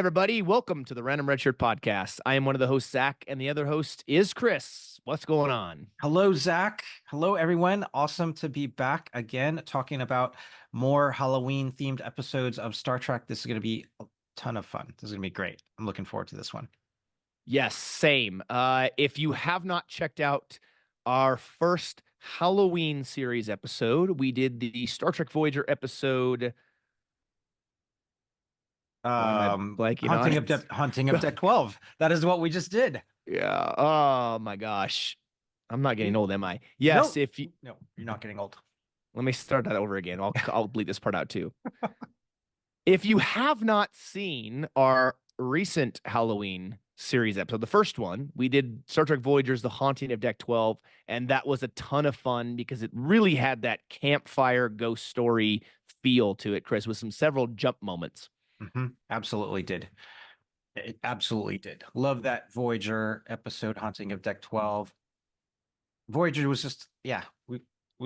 everybody. Welcome to the Random Redshirt podcast. I am one of the hosts, Zach, and the other host is Chris. What's going on? Hello, Zach. Hello, everyone. Awesome to be back again talking about more Halloween themed episodes of Star Trek. This is going to be a ton of fun. This is going to be great. I'm looking forward to this one. Yes, same. If you have not checked out our first Halloween series episode, we did the Star Trek Voyager episode. Why am I blanking on it? Hunting of Deck 12. That is what we just did. Yeah. Oh my gosh. I'm not getting old, am I? Yes. No, If you no, you're not getting old. Let me start that over again. I'll bleep this part out too. If you have not seen our recent Halloween series episode, the first one, we did Star Trek Voyager's The Haunting of Deck 12, and that was a ton of fun because it really had that campfire ghost story feel to it, Chris, with several jump moments. Absolutely did. It absolutely did. Love that Voyager episode, Haunting of Deck 12. Voyager was just, yeah, we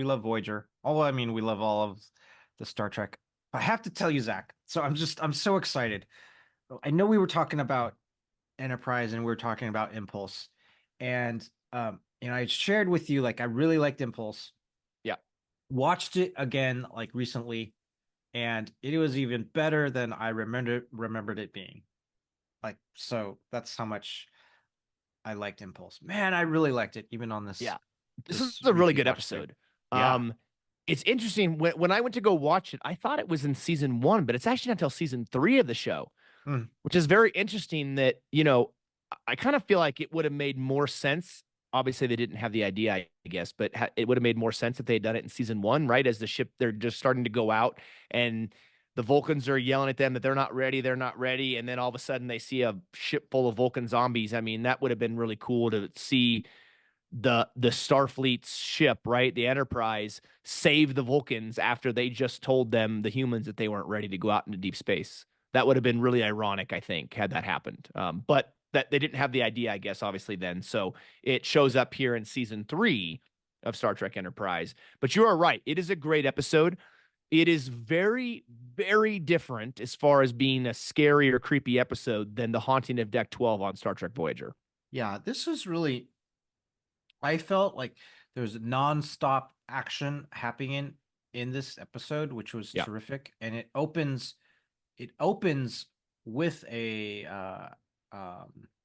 love Voyager. I mean, we love all of the Star Trek. I have to tell you, Zach. So I'm so excited. I know we were talking about Enterprise and we were talking about Impulse, and I shared with you like I really liked Impulse. Yeah, watched it again like recently, and it was even better than I remembered it being. Like, so that's how much I liked Impulse. Man, I really liked it, even on this. yeah. This is a really good episode. Yeah. It's interesting. When I went to go watch it, I thought it was in season 1, but it's actually not until season 3 of the show, which is very interesting that, I kind of feel like it would have made more sense. Obviously, they didn't have the idea, I guess, but it would have made more sense if they had done it in season 1, right? As the ship, they're just starting to go out and the Vulcans are yelling at them that they're not ready. And then all of a sudden they see a ship full of Vulcan zombies. I mean, that would have been really cool to see the Starfleet's ship, right? The Enterprise save the Vulcans after they just told them, the humans, that they weren't ready to go out into deep space. That would have been really ironic, I think, had that happened. But that they didn't have the idea, I guess, obviously then. So it shows up here in season 3 of Star Trek Enterprise. But you are right. It is a great episode. It is very, very different as far as being a scary or creepy episode than The Haunting of Deck 12 on Star Trek Voyager. Yeah, this was really, I felt like there was nonstop action happening in this episode, which was terrific. And it opens with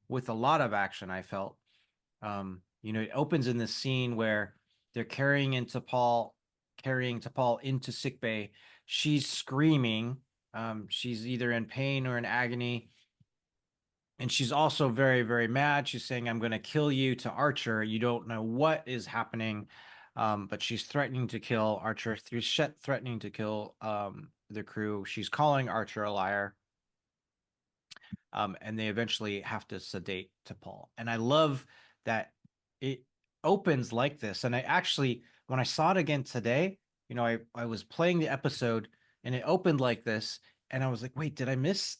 with a lot of action, I felt. It opens in this scene where they're carrying T'Pol into sickbay. She's screaming. She's either in pain or in agony. And she's also very, very mad. She's saying, "I'm going to kill you," to Archer. You don't know what is happening, but she's threatening to kill Archer. Threatening to kill the crew. She's calling Archer a liar. And they eventually have to sedate T'Pol. And I love that it opens like this. And I actually, when I saw it again today, I was playing the episode and it opened like this. And I was like, wait, did I miss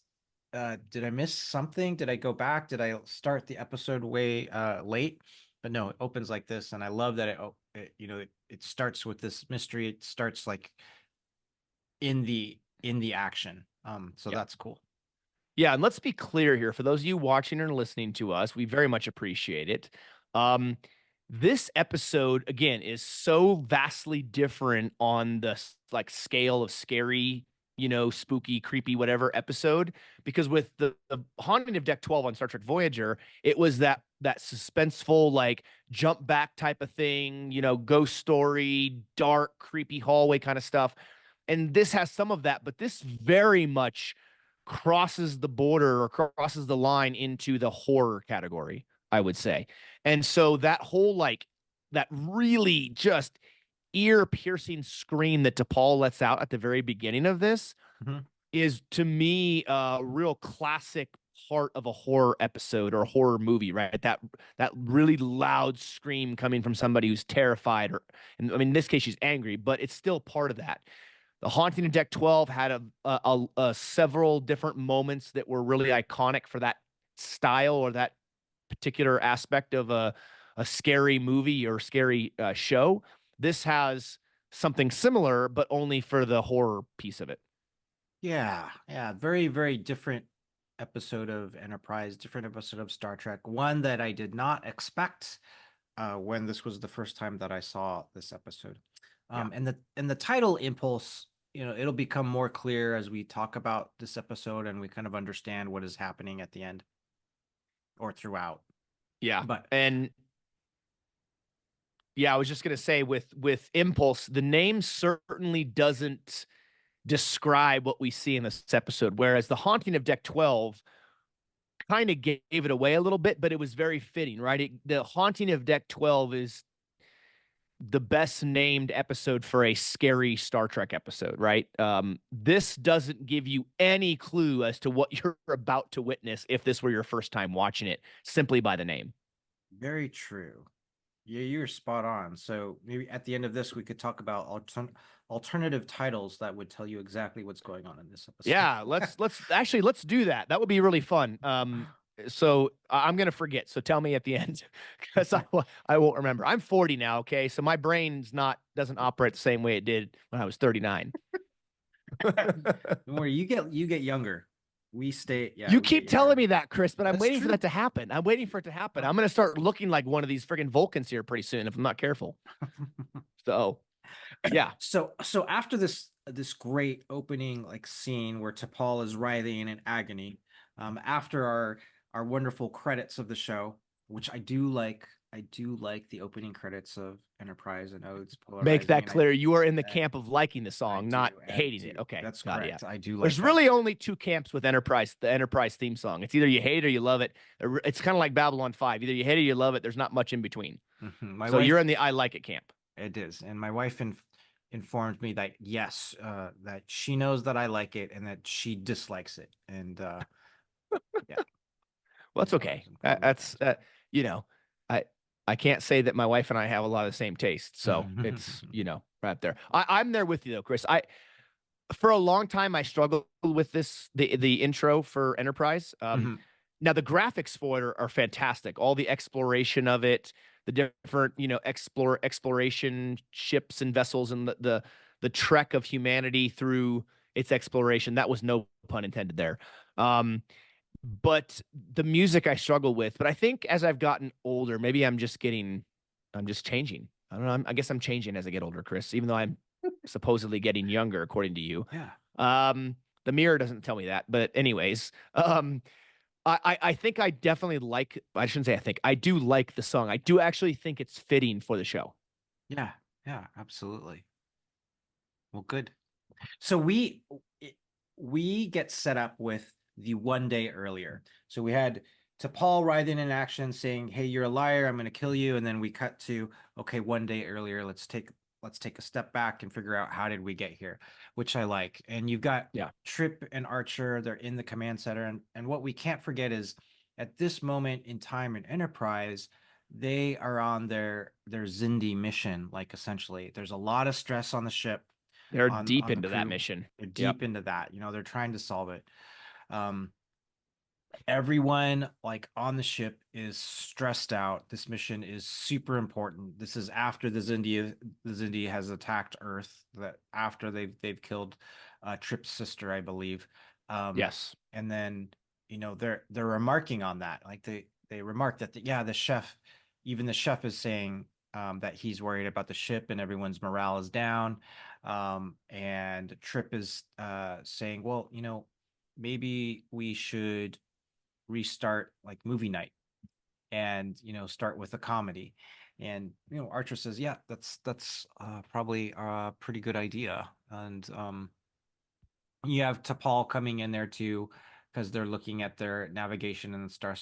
something? Did I go back? Did I start the episode way late? But no, it opens like this. And I love that it starts with this mystery. It starts like in the action. So that's cool. Yeah, and let's be clear here. For those of you watching and listening to us, we very much appreciate it. This episode, again, is so vastly different on the scale of scary, spooky, creepy, whatever episode. Because with the Haunting of Deck 12 on Star Trek Voyager, it was that suspenseful, like, jump back type of thing, ghost story, dark, creepy hallway kind of stuff. And this has some of that, but this very much crosses the border or crosses the line into the horror category, I would say. And so that whole, that really just ear-piercing scream that T'Pol lets out at the very beginning of this is, to me, a real classic part of a horror episode or a horror movie, right? That really loud scream coming from somebody who's terrified, and I mean, in this case, she's angry, but it's still part of that. The Haunting of Deck 12 had a several different moments that were really iconic for that style or that particular aspect of a scary movie or scary show. This has something similar, but only for the horror piece of it. Yeah, very, very different episode of Enterprise, different episode of Star Trek, one that I did not expect when this was the first time that I saw this episode. Yeah. And the title impulse, it'll become more clear as we talk about this episode and we kind of understand what is happening at the end or throughout. Yeah. But And yeah, I was just gonna say with Impulse, the name certainly doesn't describe what we see in this episode. Whereas the Haunting of Deck 12 kind of gave it away a little bit, but it was very fitting, right? The Haunting of Deck 12 is the best named episode for a scary Star Trek episode, right? This doesn't give you any clue as to what you're about to witness if this were your first time watching it, simply by the name. very true. Yeah, you're spot on. So maybe at the end of this, we could talk about alternative titles that would tell you exactly what's going on in this episode. Yeah, let's do that. That would be really fun. So I'm gonna forget. So tell me at the end because I won't remember. I'm 40 now. Okay, so my brain's not doesn't operate the same way it did when I was 39. Don't worry, you get younger. We stay, yeah, You we get keep telling younger. me that, Chris, but I'm That's waiting for true. that to happen. I'm waiting for it to happen. I'm gonna start looking like one of these friggin' Vulcans here pretty soon if I'm not careful. So yeah, So after this great opening like scene where T'Pol is writhing in agony, after our wonderful credits of the show, which I do like the opening credits of Enterprise. And it's make polarizing, that and clear. You are in the I camp of liking the I song, do, not I hating do. it. Okay, That's got it. Yeah. correct. I do like There's that. really only two camps with Enterprise, the Enterprise theme song. It's either you hate it or you love it. It's kind of like Babylon 5. Either you hate it or you love it. There's not much in between. My So you're wife, in the I like it camp. it is, and my wife informed me that yes, that she knows that I like it and that she dislikes it, and yeah, Well, that's just wanted okay. to include That's you know, I I can't say that my wife and I have a lot of the same tastes. So that. it's right there. I'm there with you though, Chris. I for a long time I struggled with the intro for Enterprise. Now the graphics for it are fantastic. All the exploration of it, the different exploration ships and vessels, and the trek of humanity through its exploration. That was no pun intended there. But the music I struggle with. But I think as I've gotten older, maybe I'm just changing. I don't know. I guess I'm changing as I get older, Chris. Even though I'm supposedly getting younger, according to you. Yeah. The mirror doesn't tell me that. But anyways, I think I definitely like. I shouldn't say I think I do like the song. I do actually think it's fitting for the show. Yeah. Yeah. Absolutely. Well, good. So we get set up with the one day earlier. So we had T'Pol writhing in action saying, "Hey, you're a liar. I'm going to kill you." And then we cut to, okay, one day earlier. Let's take a step back and figure out how did we get here, which I like. And you've got Yeah. Trip and Archer. They're in the command center, and what we can't forget is at this moment in time in Enterprise, they are on their Zindi mission. Like essentially, there's a lot of stress on the ship, They're on deep the into that crew. mission. They're Yep. deep into that. They're trying to solve it. Um, Everyone like on the ship is stressed out. This mission is super important. This is after the Zindi has attacked Earth. That after they've killed Trip's sister, I believe. Yes. And then they're remarking on that. Like they remark that the chef, even the chef is saying that he's worried about the ship and everyone's morale is down. And Trip is saying, well, maybe we should restart like movie night and start with a comedy. And Archer says, yeah, that's probably a pretty good idea. And you have T'Pol coming in there too, because they're looking at their navigation and star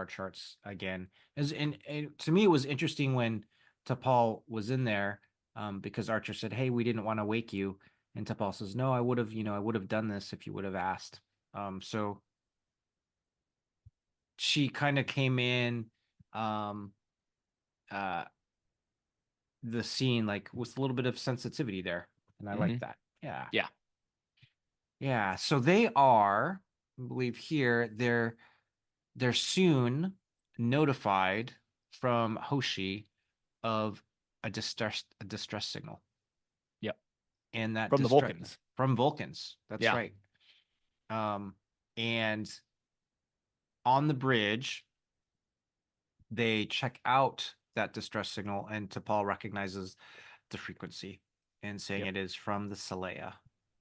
charts again. And to me it was interesting when T'Pol was in there, because Archer said, hey, we didn't want to wake you, and T'Pol says, no, I would have done this if you would have asked. So she kind of came in um uh the scene like with a little bit of sensitivity there, and I like Hmm. that. Yeah. Yeah. Yeah, so they are, I believe here, they're soon notified from Hoshi of a distress signal, Yep. and that From the distress Vulcans. from Vulcans. That's Yeah. right. um And on the bridge, they check out that distress signal, and T'Pol recognizes the frequency and saying Yep. it is from the Saleya,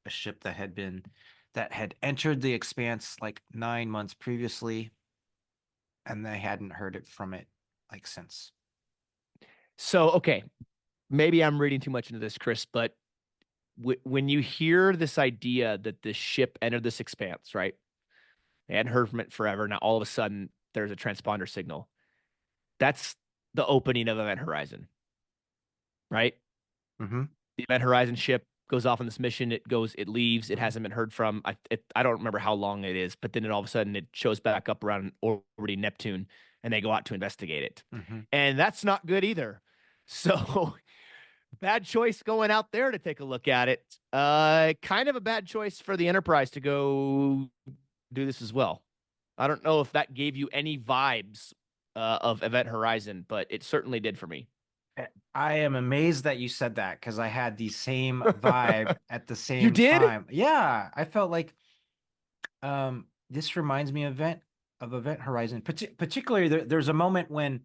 a ship that had entered the expanse like 9 months previously, and they hadn't heard it from it like since. So, okay, maybe I'm reading too much into this, Chris, but when you hear this idea that this ship entered this expanse, right? They hadn't heard from it forever. Now all of a sudden there's a transponder signal. That's the opening of Event Horizon, right? Mm-hmm. The Event Horizon ship goes off on this mission. It leaves. It hasn't been heard from. I don't remember how long it is, but then all of a sudden it shows back up around orbiting Neptune, and they go out to investigate it, Mm-hmm. and that's not good either. So bad choice going out there to take a look at it. Kind of a bad choice for the Enterprise to go do this as well. I don't know if that gave you any vibes of Event Horizon, but it certainly did for me. I am amazed that you said that because I had the same vibe at the You same did? time. Yeah, I felt like this reminds me of Event Horizon. Particularly, there's a moment when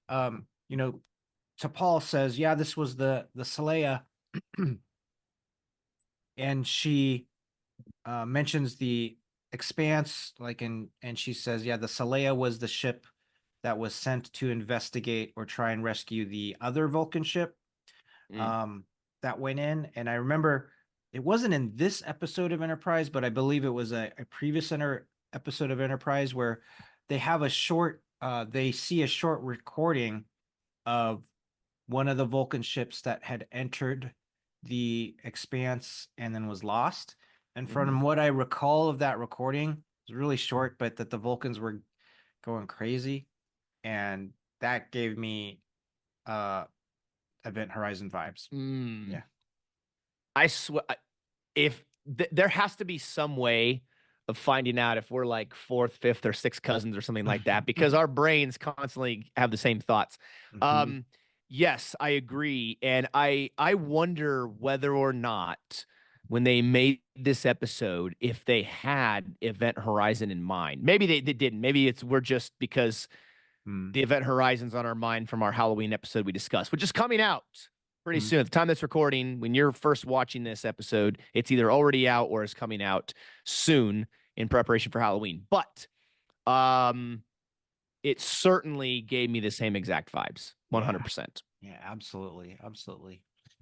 you know, T'Pol says, "Yeah, this was the Saleya," and she mentions the Expanse, like, and she says, "Yeah, the Saleya was the ship that was sent to investigate or try and rescue the other Vulcan ship Mm, um, that went in." And I remember it wasn't in this episode of Enterprise, but I believe it was a previous episode of Enterprise where they have a short, they see a short recording of one of the Vulcan ships that had entered the Expanse and then was lost. And mm. from what I recall of that recording, it was really short, but that the Vulcans were going crazy, and that gave me uh Event Horizon vibes. Mm. Yeah. I swear, if there has to be some way of finding out if we're like fourth, fifth, or sixth cousins or something like that, because our brains constantly have the same thoughts. Mhm. Um, yes, I agree, and I wonder whether or not when they made this episode, if they had Event Horizon in mind. Maybe they didn't. Maybe we're just because Mm. the Event Horizon's on our mind from our Halloween episode we discussed, which is coming out pretty Mm. soon. At the time that's recording, when you're first watching this episode, it's either already out or is coming out soon in preparation for Halloween. But um, it certainly gave me the same exact vibes, Yeah. 100%. Yeah, absolutely. Absolutely.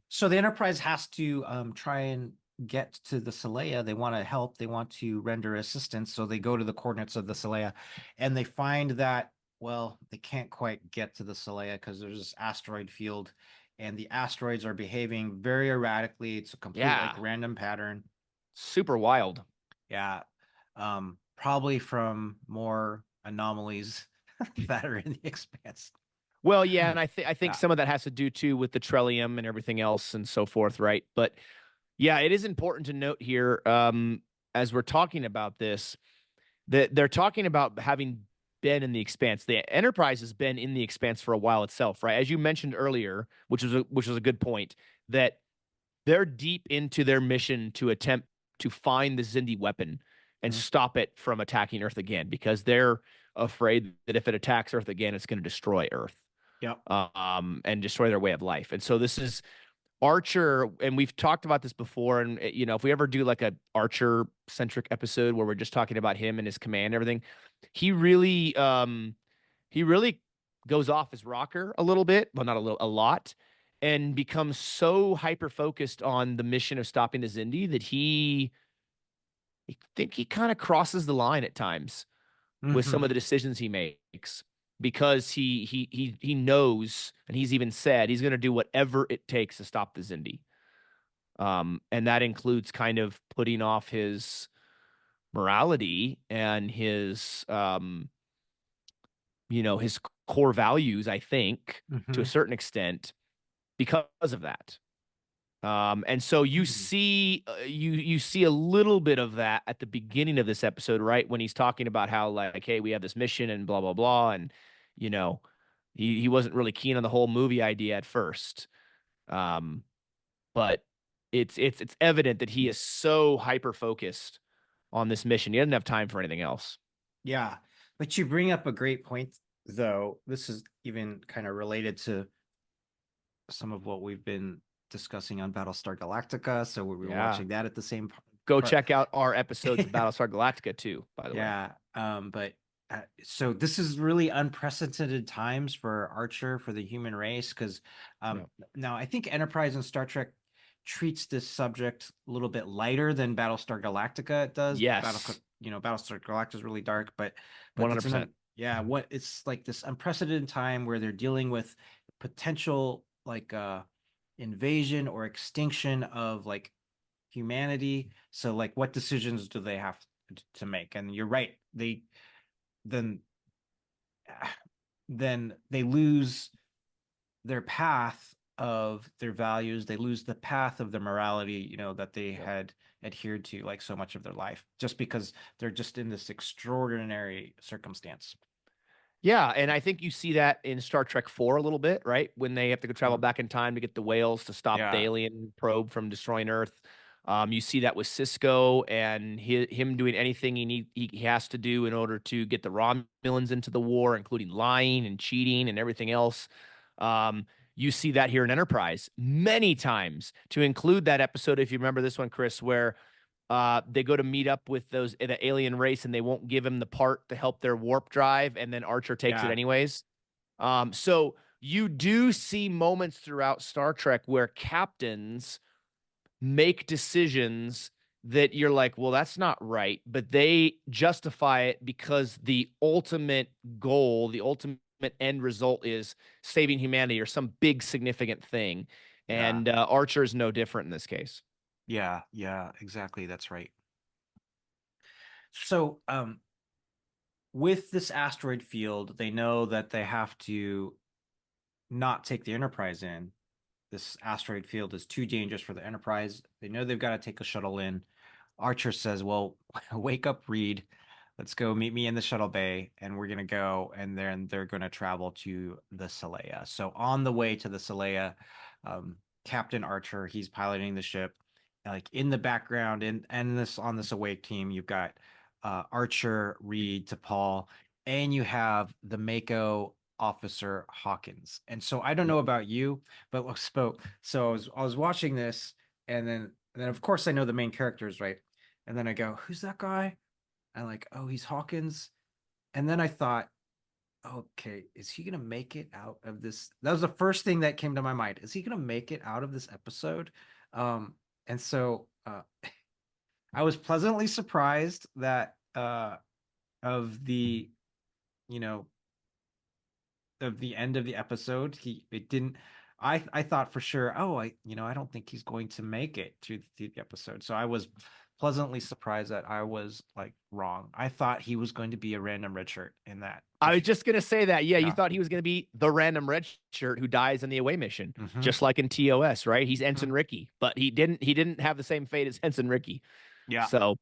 So the Enterprise has to try and get to the Saleya. They want to help, they want to render assistance. So they go to the coordinates of the Saleya, and they find that, well, they can't quite get to the Saleya because there's this asteroid field, and the asteroids are behaving very erratically. It's a complete like Yeah, random pattern. super wild. Yeah. Probably from more anomalies that are in the expanse. Well, yeah, and I think Yeah. some of that has to do too with the Trellium and everything else and so forth, right? But yeah, it is important to note here, as we're talking about this, that they're talking about having been in the expanse. The Enterprise has been in the expanse for a while itself, right? As you mentioned earlier, which was a good point, that they're deep into their mission to attempt to find the Zindi weapon and Mhm. stop it from attacking Earth again, because they're afraid that if it attacks Earth again, it's going to destroy Earth, Yep. and destroy their way of life. And so this is Archer, and we've talked about this before. And if we ever do like a Archer centric episode where we're just talking about him and his command and everything, he really, he really goes off his rocker a little bit, well, not a little, a lot, and becomes so hyper focused on the mission of stopping the Zindi that I think he kind of crosses the line at times with some Hmm. of the decisions he makes, because he knows, and he's even said he's going to do whatever it takes to stop the Zindi. And that includes kind of putting off his morality and his core values, I think, to a Hmm. certain extent, because of that. And so you Hmm. see, you see a little bit of that at the beginning of this episode, right? When he's talking about how, like, hey, we have this mission and blah blah blah, and you know, he wasn't really keen on the whole movie idea at first. Um, but it's evident that he is so hyper focused on this mission. He doesn't have time for anything else. Yeah. But you bring up a great point, though. This is even kind of related to some of what we've been discussing on Battlestar Galactica. So we were Yeah. watching that at the same Go part. check out our episodes of Battlestar Galactica too, by the way. Yeah. But so this is really unprecedented times for Archer, for the human race, because Yeah. now I think Enterprise and Star Trek treats this subject a little bit lighter than Battlestar Galactica does. Yes. Battlestar Galactica is really dark, but it's 100%. yeah, what it's like this unprecedented time where they're dealing with potential like invasion or extinction of like humanity. So like what decisions do they have to make? And you're right, they then then they lose their path of their values, they lose the path of the morality, that they Yep. had adhered to like so much of their life, just because they're just in this extraordinary circumstance. Yeah, and I think you see that in Star Trek 4 a little bit, right? When they have to go travel back in time to get the whales to stop the Yeah. alien probe from destroying Earth. You see that with Cisco and him doing anything he has to do in order to get the Romulans into the war, including lying and cheating and everything else. You see that here in Enterprise many times, to include that episode, if you remember this one, Chris, where they go to meet up with the alien race and they won't give him the part to help their warp drive, and then Archer takes it Yeah. anyways. So you do see moments throughout Star Trek where captains make decisions that you're like, well, that's not right, but they justify it because the ultimate goal, the ultimate end result is saving humanity or some big significant thing. Yeah. And Archer is no different in this case. Yeah. Yeah. Exactly. That's right. So, with this asteroid field, they know that they have to not take the Enterprise in. This asteroid field is too dangerous for the Enterprise. They know they've got to take a shuttle in. Archer says, "Well, wake up, Reed. Let's go meet me in the shuttle bay, and we're gonna go." And then they're gonna travel to the Saleya. So on the way to the Saleya, Captain Archer, he's piloting the ship. Like in the background, and this on this awake team, you've got Archer, Reed, T'Pol, and you have the Mako officer Hawkins. And so I don't know about you, but so I was watching this, and then of course I know the main characters, right? And then I go, who's that guy? I'm like, oh, he's Hawkins. And then I thought, okay, is he gonna make it out of this? That was the first thing that came to my mind. Is he gonna make it out of this episode? And so I was pleasantly surprised that of the, you know, of the end of the episode. It didn't. I thought for sure. Oh, I don't think he's going to make it through the episode. So I was pleasantly surprised that I was like wrong. I thought he was going to be a random redshirt in that. I was just gonna say that. Yeah, you Yeah. thought he was gonna be the random red shirt who dies in the away mission, Mm-hmm. just like in TOS, right? He's Mm-hmm. Ensign Ricky, but he didn't have the same fate as Ensign Ricky. Yeah. So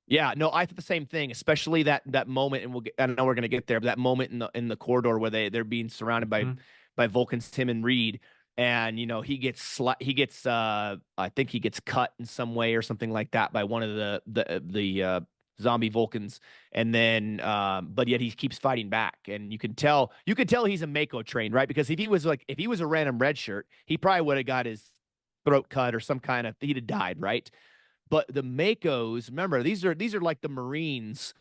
yeah, no, I thought the same thing, especially that moment, and I know we're gonna get there, but that moment in the corridor where they're being surrounded Mm-hmm. by Vulcans, Tim and Reed, and I think he gets cut in some way or something like that by one of the zombie Vulcans, and then but yet he keeps fighting back, and you could tell he's a Mako trained, right? Because if he was a random red shirt, he probably would have got his throat cut or some kind of he'd have died, right? But the Makos, remember, these are like the Marines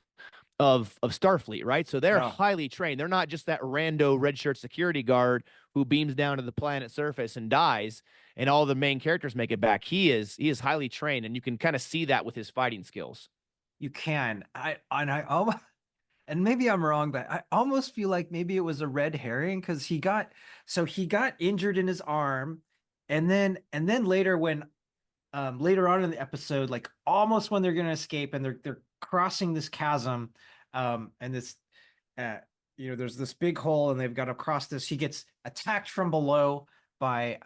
of Starfleet, right? So they're Oh, highly trained. They're not just that rando red shirt security guard who beams down to the planet surface and dies, and all the main characters make it back. He is highly trained, and you can kind of see that with his fighting skills. you can. I almost, and maybe I'm wrong, but I almost feel like maybe it was a red herring because he got injured in his arm, and then later when later on in the episode, like almost when they're gonna escape and they're crossing this chasm, and this uh there's this big hole and they've got to cross this. He gets attacked from below by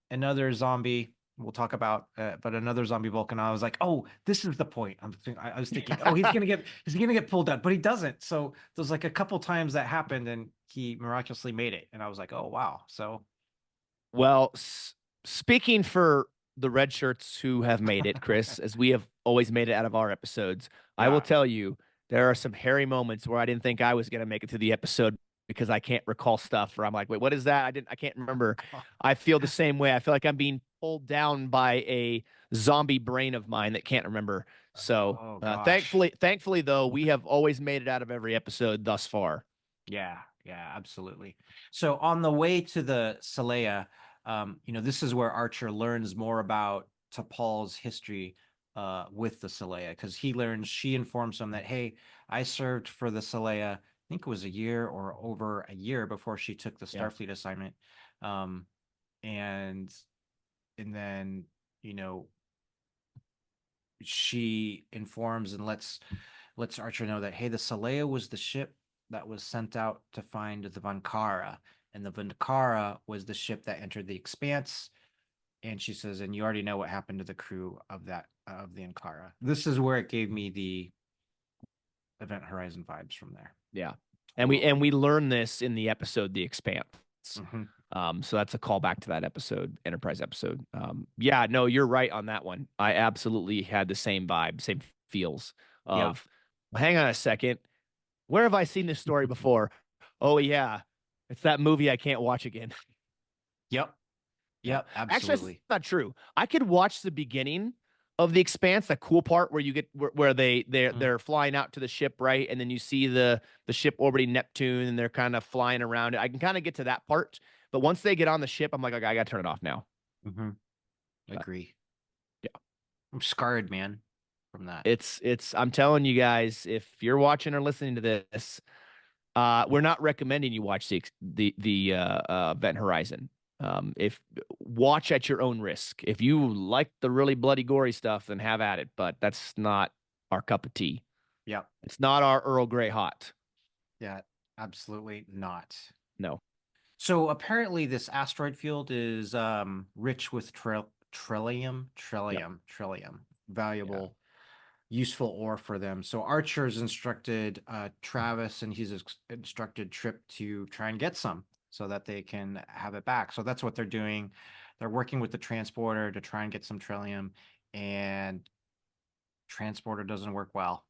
another zombie. We'll talk about, but another zombie Vulcan. I was like, oh, this is the point. I was thinking, oh, he's gonna get pulled out, but he doesn't. So there's like a couple times that happened, and he miraculously made it, and I was like, oh wow. So Well, speaking for the red shirts who have made it, Chris, as we have always made it out of our episodes. I will Yeah. tell you, there are some hairy moments where I didn't think I was going to make it through the episode because I can't recall stuff, or I'm like, wait, what is that? I can't remember. I feel the same way. I feel like I'm being pulled down by a zombie brain of mine that can't remember. So, Oh gosh. thankfully though, we have always made it out of every episode thus far. Yeah, yeah, absolutely. So on the way to the Saleya, this is where Archer learns more about T'Pol's history with the Saleya, because she informs him that, hey, I served for the Saleya, I think it was a year or over a year before she took the Yeah. Starfleet assignment. Um, and and then, you know, she informs and lets Archer know that, hey, the Saleya was the ship that was sent out to find the Vankara, and the Vankara was the ship that entered the Expanse. And she says, and you already know what happened to the crew of the Ankara. This is where it gave me the Event Horizon vibes from there. Yeah. And Totally. we learn this in the episode The Expanse. Hmm. So that's a callback to that episode, Enterprise episode. Yeah, no, you're right on that one. I absolutely had the same vibe, same feels Yeah. of, well, hang on a second. Where have I seen this story before? Oh yeah. It's that movie I can't watch again. Yep. Yeah. Yep. Actually, that's Absolutely. not true. I could watch the beginning of The Expanse, that cool part where you get where Mhm. they're flying out to the ship, right? And then you see the ship orbiting Neptune and they're kind of flying around it. I can kind of get to that part, but once they get on the ship, I'm like, okay, I gotta turn it off now. Mhm. But Agree. yeah. I'm scarred, man, from that. It's I'm telling you guys, if you're watching or listening to this, we're not recommending you watch the Event Horizon. If watch at your own risk. If you like the really bloody gory stuff, then have at it. But that's not our cup of tea. Yep. It's not our Earl Grey hot. Yeah. Absolutely not. No. So apparently, this asteroid field is rich with Yep. trillium, Yeah. valuable, useful ore for them. So Archer's instructed Travis and he's instructed Trip to try and get some so that they can have it back. So that's what they're doing. They're working with the transporter to try and get some trillium, and transporter doesn't work well,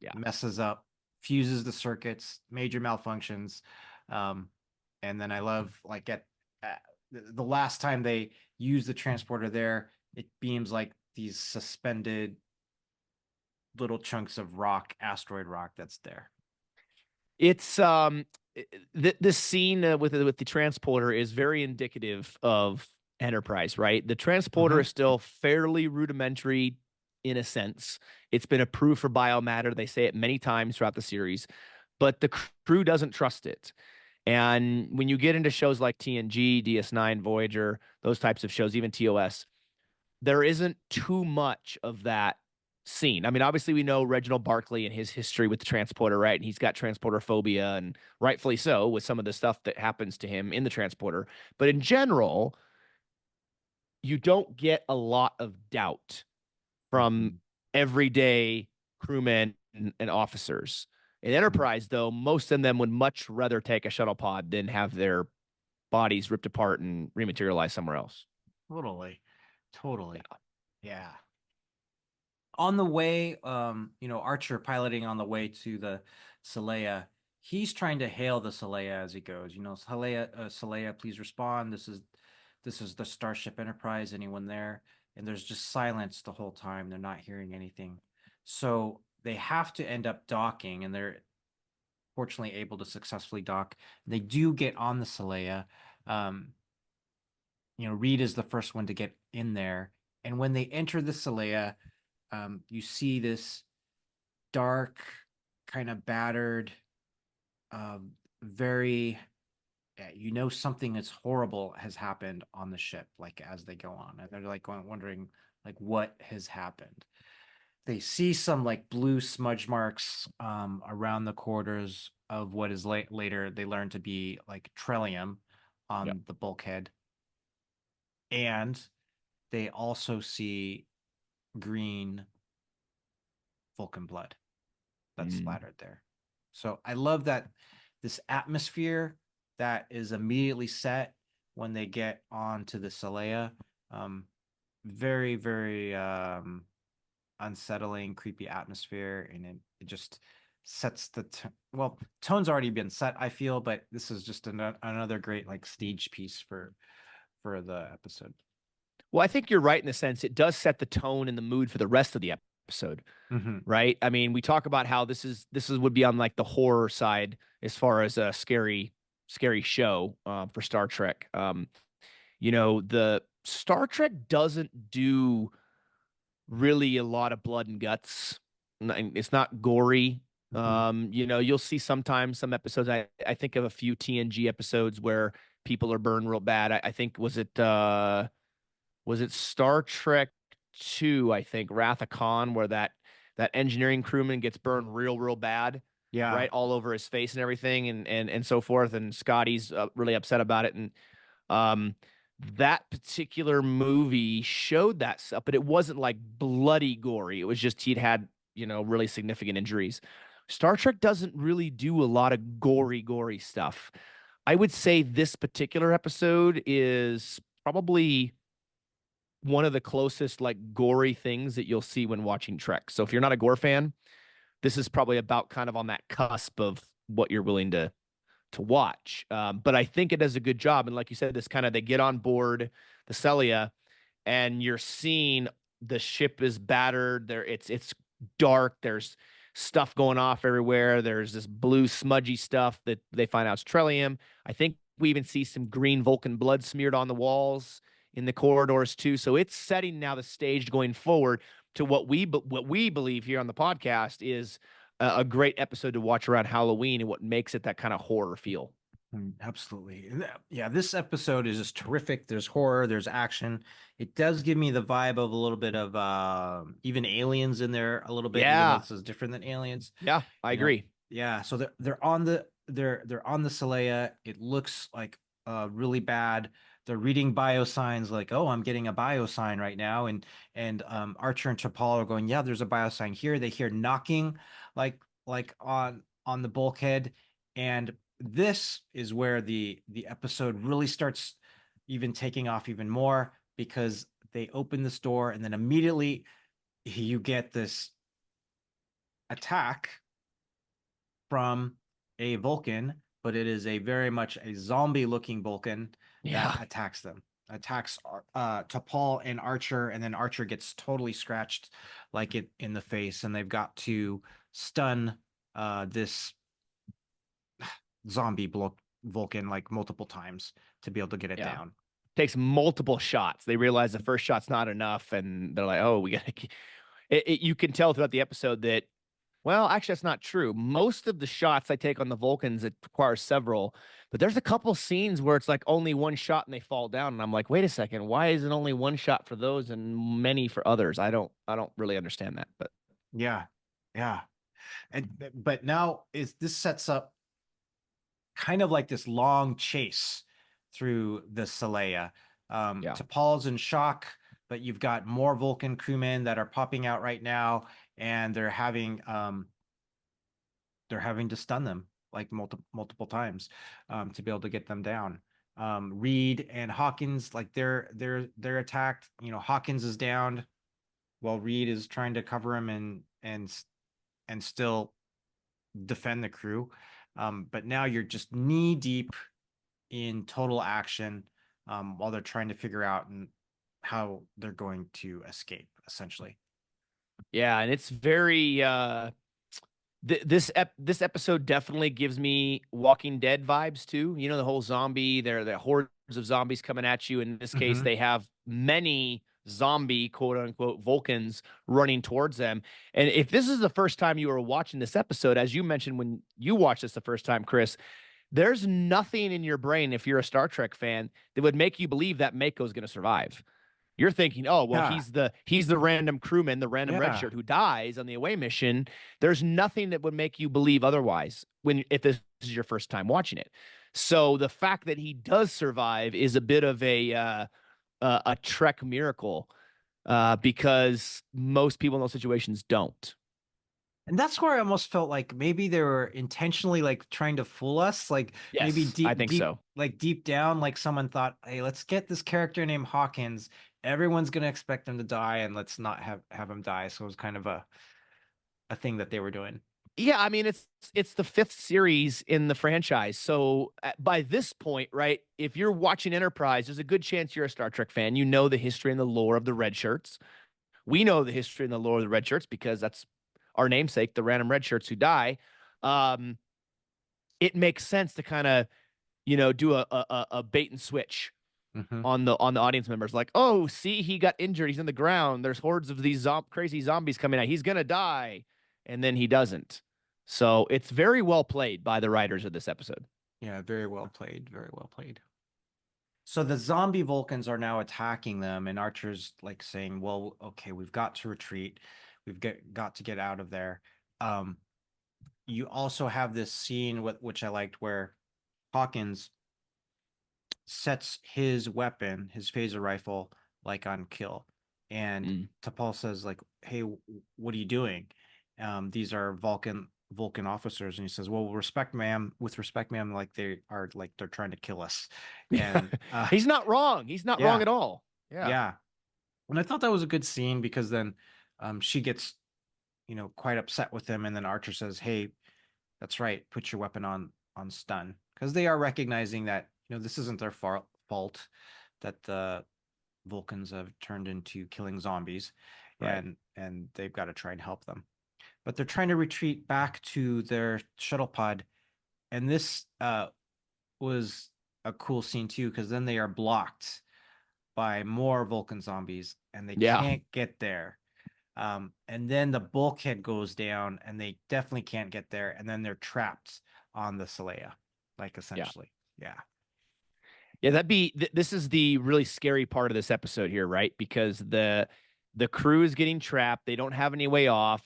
Yeah. messes up, fuses the circuits, major malfunctions. Um, and then I love like at the last time they use the transporter there, it beams like these suspended little chunks of rock, asteroid rock that's there. It's this scene with the transporter is very indicative of Enterprise, right? The transporter Mm-hmm. is still fairly rudimentary in a sense. It's been approved for biomatter. They say it many times throughout the series, but the crew doesn't trust it. And when you get into shows like TNG, DS9, Voyager, those types of shows, even TOS, there isn't too much of that scene. I mean, obviously we know Reginald Barclay and his history with the transporter, right? And he's got transporter phobia, and rightfully so with some of the stuff that happens to him in the transporter. But in general, you don't get a lot of doubt from Mm-hmm. everyday crewmen and officers. In Enterprise, though, most of them would much rather take a shuttle pod than have their bodies ripped apart and rematerialize somewhere else. Totally. Totally. Yeah. On the way, Archer piloting on the way to the Saleya, he's trying to hail the Saleya as he goes. Saleya, please respond. This is the Starship Enterprise. Anyone there? And there's just silence the whole time. They're not hearing anything. So they have to end up docking, and they're fortunately able to successfully dock. They do get on the Saleya. Um, Reed is the first one to get in there. And when they enter the Saleya, you see this dark, kind of battered, very, something that's horrible has happened on the ship, like as they go on. And they're like wondering, like, what has happened. They see some like blue smudge marks around the quarters of what is later they learn to be like trillium Yep. on the bulkhead. And they also see green Vulcan blood that's Mm. splattered there. So I love that this atmosphere that is immediately set when they get onto the Saleya. Um, very, very unsettling, creepy atmosphere, and it just sets the well, tone's already been set, I feel, but this is just another great like stage piece for the episode. Well, I think you're right in the sense it does set the tone and the mood for the rest of the episode, Mm-hmm. right? I mean, we talk about how this is would be on like the horror side as far as a scary show for Star Trek. The Star Trek doesn't do really a lot of blood and guts. It's not gory. Mm-hmm. You'll see sometimes some episodes. I think of a few TNG episodes where people are burned real bad. I think was it Star Trek 2, I think, Wrath of Khan, where that engineering crewman gets burned real bad, Yeah. right, all over his face and everything, and so forth. And Scotty's really upset about it. And um, that particular movie showed that stuff, but it wasn't like bloody gory. It was just he'd had, really significant injuries. Star Trek doesn't really do a lot of gory stuff. I would say this particular episode is probably one of the closest like gory things that you'll see when watching Trek. So if you're not a gore fan, this is probably about kind of on that cusp of what you're willing to watch. But I think it does a good job. And like you said, this kind of they get on board the Celia, and you're seeing the ship is battered. It's dark. There's stuff going off everywhere. There's this blue smudgy stuff that they find out is Trellium. I think we even see some green Vulcan blood smeared on the walls in the corridors too. So it's setting now the stage going forward to what we believe here on the podcast is a great episode to watch around Halloween and what makes it that kind of horror feel. Absolutely. Yeah, this episode is just terrific. There's horror, there's action. It does give me the vibe of a little bit of even aliens in there a little bit, even though Yeah. this is different than aliens. Yeah, I You know, agree. yeah. So they're on they're on the Saleya. It looks like really bad. They're reading bio signs like, oh, I'm getting a bio sign right now. And Archer and T'Pol are going, yeah, there's a bio sign here. They hear knocking like on the bulkhead. And this is where the episode really starts even taking off even more because they open this door and then immediately you get this attack from a Vulcan, but it is a very much a zombie looking Vulcan that Yeah. attacks them. Attacks T'Pol and Archer, and then Archer gets totally scratched like it in the face, and they've got to stun this zombie Vulcan like multiple times to be able to get it Yeah. down. Takes multiple shots. They realize the first shot's not enough, and they're like, "Oh, we got to." You can tell throughout the episode that, well, actually, that's not true. Most of the shots I take on the Vulcans, it requires several, but there's a couple scenes where it's like only one shot and they fall down, and I'm like, wait a second, why is it only one shot for those and many for others? I don't really understand that, but Yeah, yeah, and but now is this sets up kind of like this long chase through the Saleya. yeah, T'Pol's in shock, but you've got more Vulcan crewmen that are popping out right now, and they're having to stun them like multiple times to be able to get them down. Reed and Hawkins, like they're attacked. You know, Hawkins is downed while Reed is trying to cover him and still defend the crew. But now you're just knee deep in total action while they're trying to figure out how they're going to escape, essentially. yeah, and it's very this episode definitely gives me Walking Dead vibes too. You know, the whole zombie, there the hordes of zombies coming at you. In this case, Mm-hmm. they have many zombie quote unquote Vulcans running towards them. And if this is the first time you are watching this episode, as you mentioned when you watched this the first time, Chris, there's nothing in your brain, if you're a Star Trek fan, that would make you believe that Mako is going to survive. You're thinking, oh well, Yeah, he's the random crewman, the random yeah. redshirt who dies on the away mission. There's nothing that would make you believe otherwise when if this is your first time watching it. So the fact that he does survive is a bit of a Trek miracle because most people in those situations don't. And that's where I almost felt like maybe they were intentionally like trying to fool us. Like maybe Yes, I think so. deep down, like someone thought, hey, let's get this character named Hawkins everyone's gonna expect him to die, and let's not have him die. So it was kind of a thing that they were doing. Yeah, I mean it's the fifth series in the franchise. So by this point, right, if you're watching Enterprise, there's a good chance you're a Star Trek fan. You know the history and the lore of the red shirts. We know the history and the lore of the red shirts because that's our namesake, the random red shirts who die. Um, it makes sense to kind of do a bait and switch Hmm. on the audience members. Like, oh, see, he got injured. He's in the ground. There's hordes of these crazy zombies coming out. He's gonna die, and then he doesn't. So it's very well played by the writers of this episode. Yeah, very well played. Very well played. So the zombie Vulcans are now attacking them, and Archer's like saying, "Well, okay, we've got to retreat. Got to get out of there." Um, you also have this scene which I liked where Hawkins sets his weapon, his phaser rifle, like on kill, and Mm. T'Pol says like, "Hey, what are you doing? These are Vulcan officers," and he says, "Well, respect, ma'am. With respect, ma'am, like they're trying to kill us." And He's not wrong. He's not wrong yeah, at all. Yeah. yeah. And I thought that was a good scene because then she gets, quite upset with him. And then Archer says, "Hey, that's right. Put your weapon on stun." Because they are recognizing that, this isn't their fault that the Vulcans have turned into killing zombies, Right. and they've got to try and help them. But they're trying to retreat back to their shuttle pod. And this was a cool scene too, because then they are blocked by more Vulcan zombies and they Yeah. can't get there. And then the bulkhead goes down and they definitely can't get there. And then they're trapped on the Saleya, like Yeah. essentially. Yeah. Yeah, this is the really scary part of this episode here, right? Because the crew is getting trapped. They don't have any way off.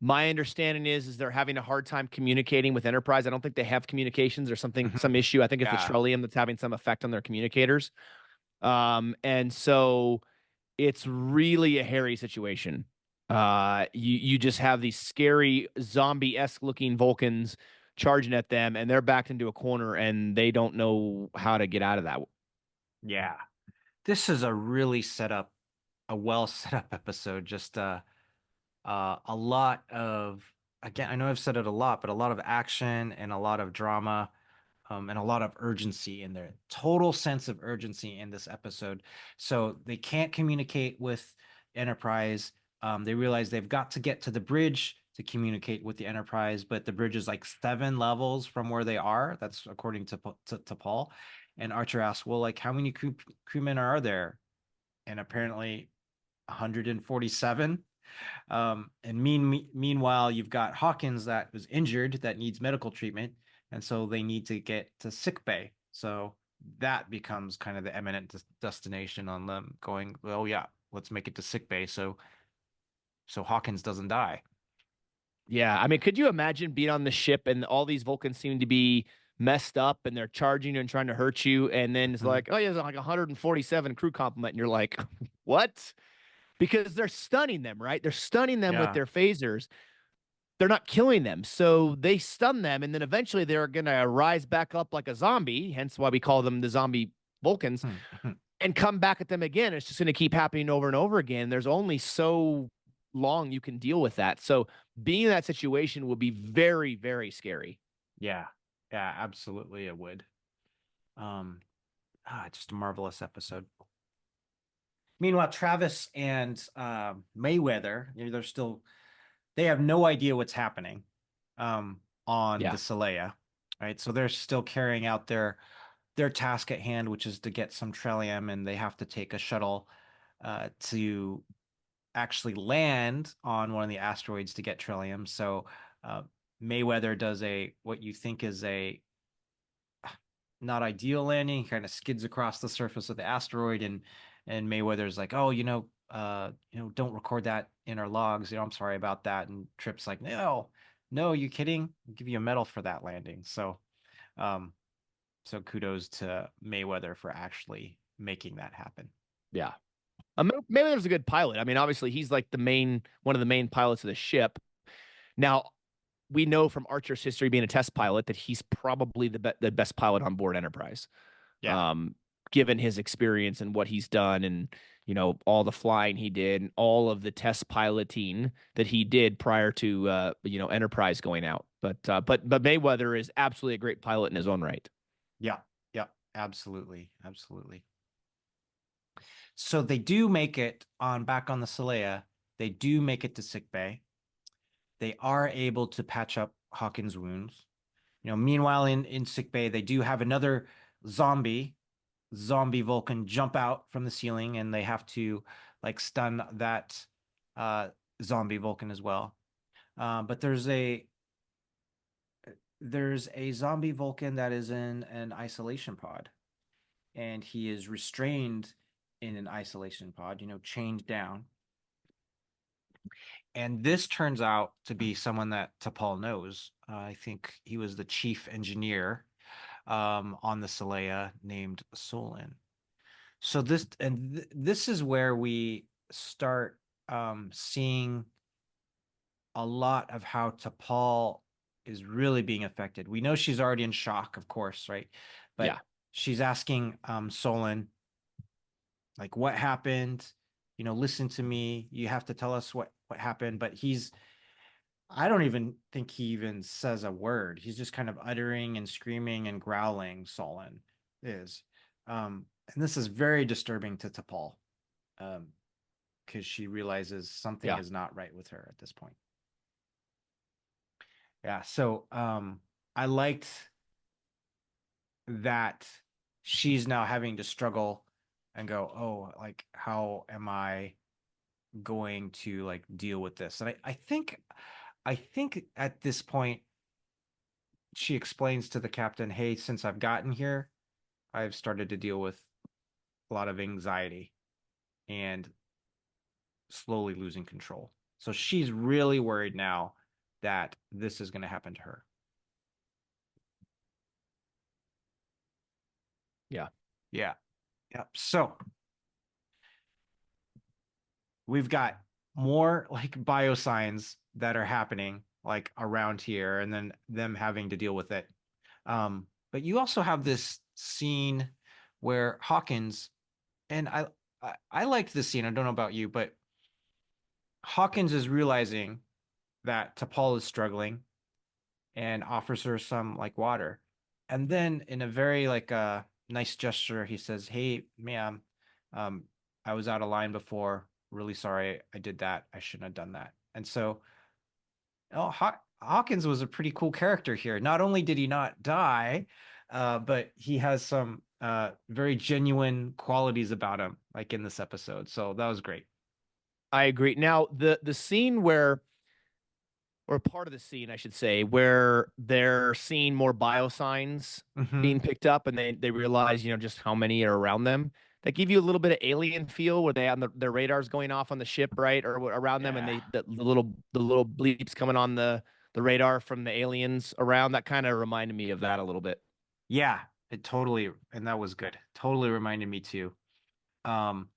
My understanding is they're having a hard time communicating with Enterprise. I don't think they have communications or something, some Mhm. issue. I think it's the Yeah. Trillium that's having some effect on their communicators. And so it's really a hairy situation. You just have these scary zombie-esque looking Vulcans charging at them, and they're backed into a corner, and they don't know how to get out of that. Yeah. This is a well set up episode. Just a lot of, again, I know I've said it a lot, but a lot of action and a lot of drama, and a lot of urgency in there. Total sense of urgency in this episode. So they can't communicate with Enterprise. They realize they've got to get to the bridge to communicate with the Enterprise, but the bridge is like 7 levels from where they are. That's according to Paul. And Archer asks, "Well, like, how many crewmen are there?" And apparently 147. And meanwhile, you've got Hawkins that was injured that needs medical treatment, and so they need to get to sick bay. So that becomes kind of the eminent destination on them going, "Oh yeah, let's make it to sick bay so Hawkins doesn't die." Yeah, I mean, could you imagine being on the ship and all these Vulcans seem to be messed up and they're charging you and trying to hurt you, and then it's Mhm. like, oh yeah, there's like 147 crew complement, and you're like, what? Because they're stunning them, right? They're stunning them with Yeah. their phasers. They're not killing them. So they stun them, and then eventually they're going to rise back up like a zombie, hence why we call them the zombie Vulcans, and come back at them again. It's just going to keep happening over and over again. There's only so long you can deal with that. So being in that situation would be very, very scary. Yeah. Yeah, absolutely it would. Um, just a marvelous episode. Meanwhile, Travis and Mayweather, they have no idea what's happening on the Yeah. Saleya, right? So they're still carrying out their task at hand, which is to get some Trellium, and they have to take a shuttle to actually land on one of the asteroids to get Trillium. So uh, Mayweather does a what you think is a not ideal landing. He kind of skids across the surface of the asteroid, and Mayweather's like, "Oh, don't record that in our logs. I'm sorry about that." And Trip's like, "No, no, you kidding? I'll give you a medal for that landing." Um, so kudos to Mayweather for actually making that happen. Yeah. Maybe there's a good pilot. I mean, obviously, he's like one of the main pilots of the ship. Now, we know from Archer's history being a test pilot that he's probably the best pilot on board Enterprise. Yeah. given his experience and what he's done, and all the flying he did, and all of the test piloting that he did prior to Enterprise going out. But Mayweather is absolutely a great pilot in his own right. Yeah. Yeah. Absolutely. Absolutely. So they do make it on back on the Saleya. They do make it to sick bay. They are able to patch up Hawkins' wounds. Meanwhile in sick bay, they do have another zombie Vulcan jump out from the ceiling, and they have to like stun that uh, zombie Vulcan as well. But there's a zombie Vulcan that is in an isolation pod, and he is restrained in an isolation pod, chained down. And this turns out to be someone that T'Pol knows. I think he was the chief engineer on the Saleya named Solon. So this is where we start seeing a lot of how T'Pol is really being affected. We know she's already in shock, of course, right? But Yeah, she's asking Solon, like, what happened? Listen to me. You have to tell us what happened. But I don't even think he even says a word. He's just kind of uttering and screaming and growling. Solon is, and this is very disturbing to T'Pol, because she realizes something yeah, is not right with her at this point. Yeah. So I liked that she's now having to struggle and go, oh, like, how am I going to like deal with this? And I think at this point she explains to the captain, hey, since I've gotten here, I've started to deal with a lot of anxiety and slowly losing control. So she's really worried now that this is going to happen to her. yeah. Yeah. Yeah. So we've got more like biosigns that are happening like around here, and then them having to deal with it. But you also have this scene where Hawkins, and I liked this scene. I don't know about you, but Hawkins is realizing that T'Pol is struggling and offers her some like water. And then in a very like nice gesture, he says, hey, ma'am, um, I was out of line before. Really sorry I did that. I shouldn't have done that. And so Hawkins was a pretty cool character here. Not only did he not die, but he has some very genuine qualities about him, like in this episode. So that was great. I agree. Now, the scene where, or part of the scene, I should say, where they're seeing more biosigns Hmm. being picked up, and they realize, just how many are around them. That give you a little bit of alien feel, where they have their radars going off on the ship, right, or around them, and Yeah. the little bleeps coming on the radar from the aliens around. That kind of reminded me of that a little bit. Yeah, it totally, and that was good. Totally reminded me too. Um,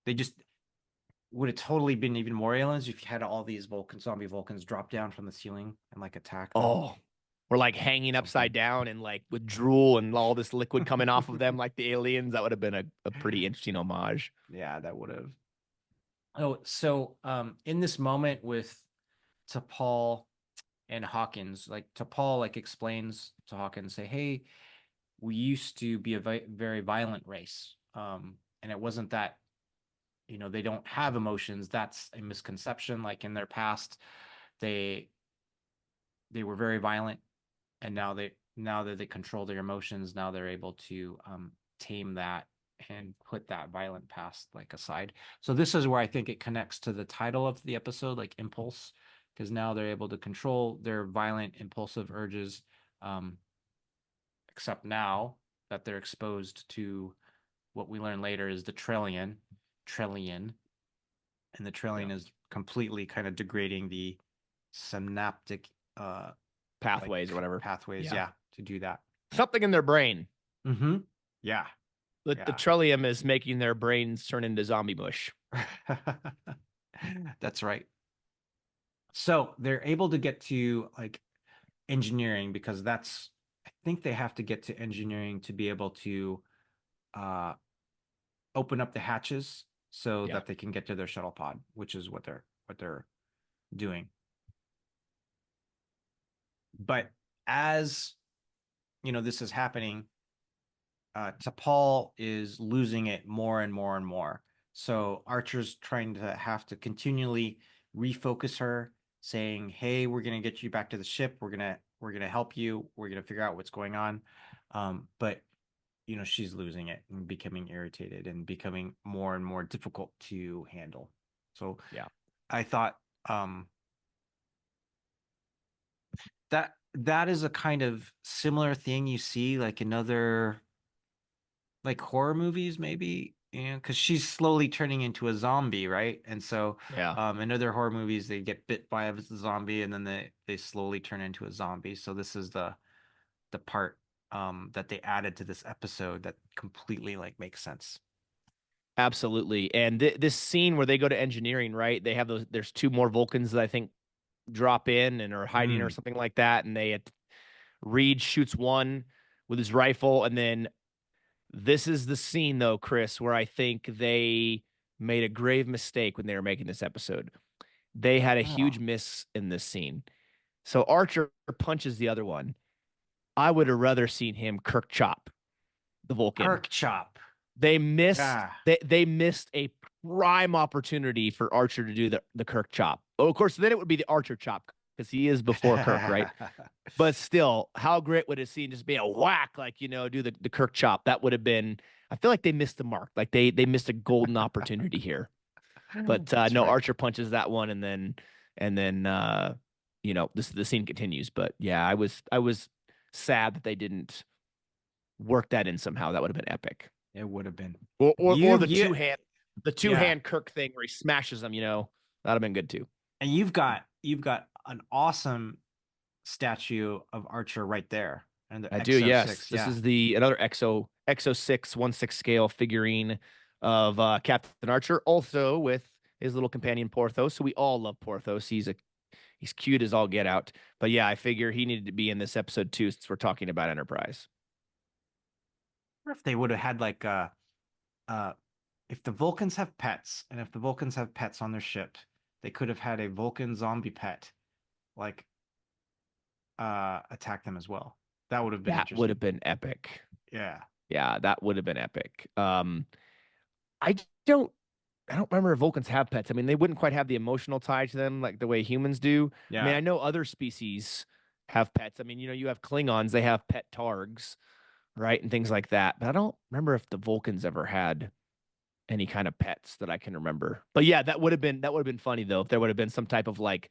they just would have totally been even more aliens if you had all these zombie Vulcans drop down from the ceiling and like attack them. Oh, or like hanging Something. upside down and like with drool and all this liquid coming off of them like the aliens. That would have been a pretty interesting homage. Yeah, that would have. Oh, so in this moment with T'Pol and Hawkins, like T'Pol like explains to Hawkins, say, "Hey, we used to be a very violent race, and it wasn't that they don't have emotions. That's a misconception. Like in their past, they they were very violent, and now that they control their emotions, now they're able to tame that and put that violent past like aside. So this is where I think it connects to the title of the episode, like impulse, because now they're able to control their violent, impulsive urges. Um, except now that they're exposed to what we learn later is the trillion, and the Yeah. trillion is completely kind of degrading the synaptic like Pathways or whatever. pathways, Yeah. yeah, to do that. Something in their brain. Mm-hmm. Yeah, The yeah. trillium is making their brains turn into zombie mush. That's right. So they're able to get to like engineering because I think they have to get to engineering to be able to uh, open up the hatches so Yeah. that they can get to their shuttle pod, which is what they're doing. But as this is happening, T'Pol is losing it more and more and more. So Archer's trying to have to continually refocus her, saying, "Hey, we're gonna get you back to the ship. We're gonna help you. We're gonna figure out what's going on." But she's losing it and becoming irritated and becoming more and more difficult to handle. So Yeah. I thought that is a kind of similar thing you see like in other like horror movies maybe, because she's slowly turning into a zombie, right? And so Yeah. in other horror movies they get bit by a zombie and then they slowly turn into a zombie. So this is the part that they added to this episode that completely like makes sense. Absolutely. And this scene where they go to engineering, right? They have those. There's two more Vulcans that I think drop in and are hiding or Mm. something like that. And Reed shoots one with his rifle, and then this is the scene though, Chris, where I think they made a grave mistake when they were making this episode. They had a Oh, huge miss in this scene. So Archer punches the other one. I would have rather seen him Kirk chop the Vulcan. Kirk Chop. They missed Yeah. they missed a prime opportunity for Archer to do the Kirk chop. Oh, of course, then it would be the Archer chop because he is before Kirk, right? But still, how great would it seem just be a whack, like do the Kirk chop? That would have been. I feel like they missed the mark. Like they missed a golden opportunity here. But That's no, right. Archer punches that one, and then this the scene continues. But yeah, I was sad that they didn't work that in somehow. That would have been epic. It would have been. Or You the you two yeah. hand Kirk thing where he smashes them. That'd have been good too. And you've got an awesome statue of Archer right there. And the I do, yes. XO6. This Yeah. is the another Exo 6 1/6 scale figurine of Captain Archer, also with his little companion Porthos. So we all love Porthos. He's cute as all get out. But yeah, I figure he needed to be in this episode too, since we're talking about Enterprise. Or if they would have had like uh if the Vulcans have pets and if the Vulcans have pets on their ship, they could have had a Vulcan zombie pet like attack them as well. That would have been That would interesting. have been epic. Yeah. Yeah, that would have been epic. I don't I don't remember if Vulcans have pets. I mean, they wouldn't quite have the emotional tie to them like the way humans do. I mean, Yeah. I know other species have pets. I mean, you have Klingons, they have pet targs, right? And things like that. But I don't remember if the Vulcans ever had any kind of pets that I can remember. But yeah, that would have been funny though if there would have been some type of like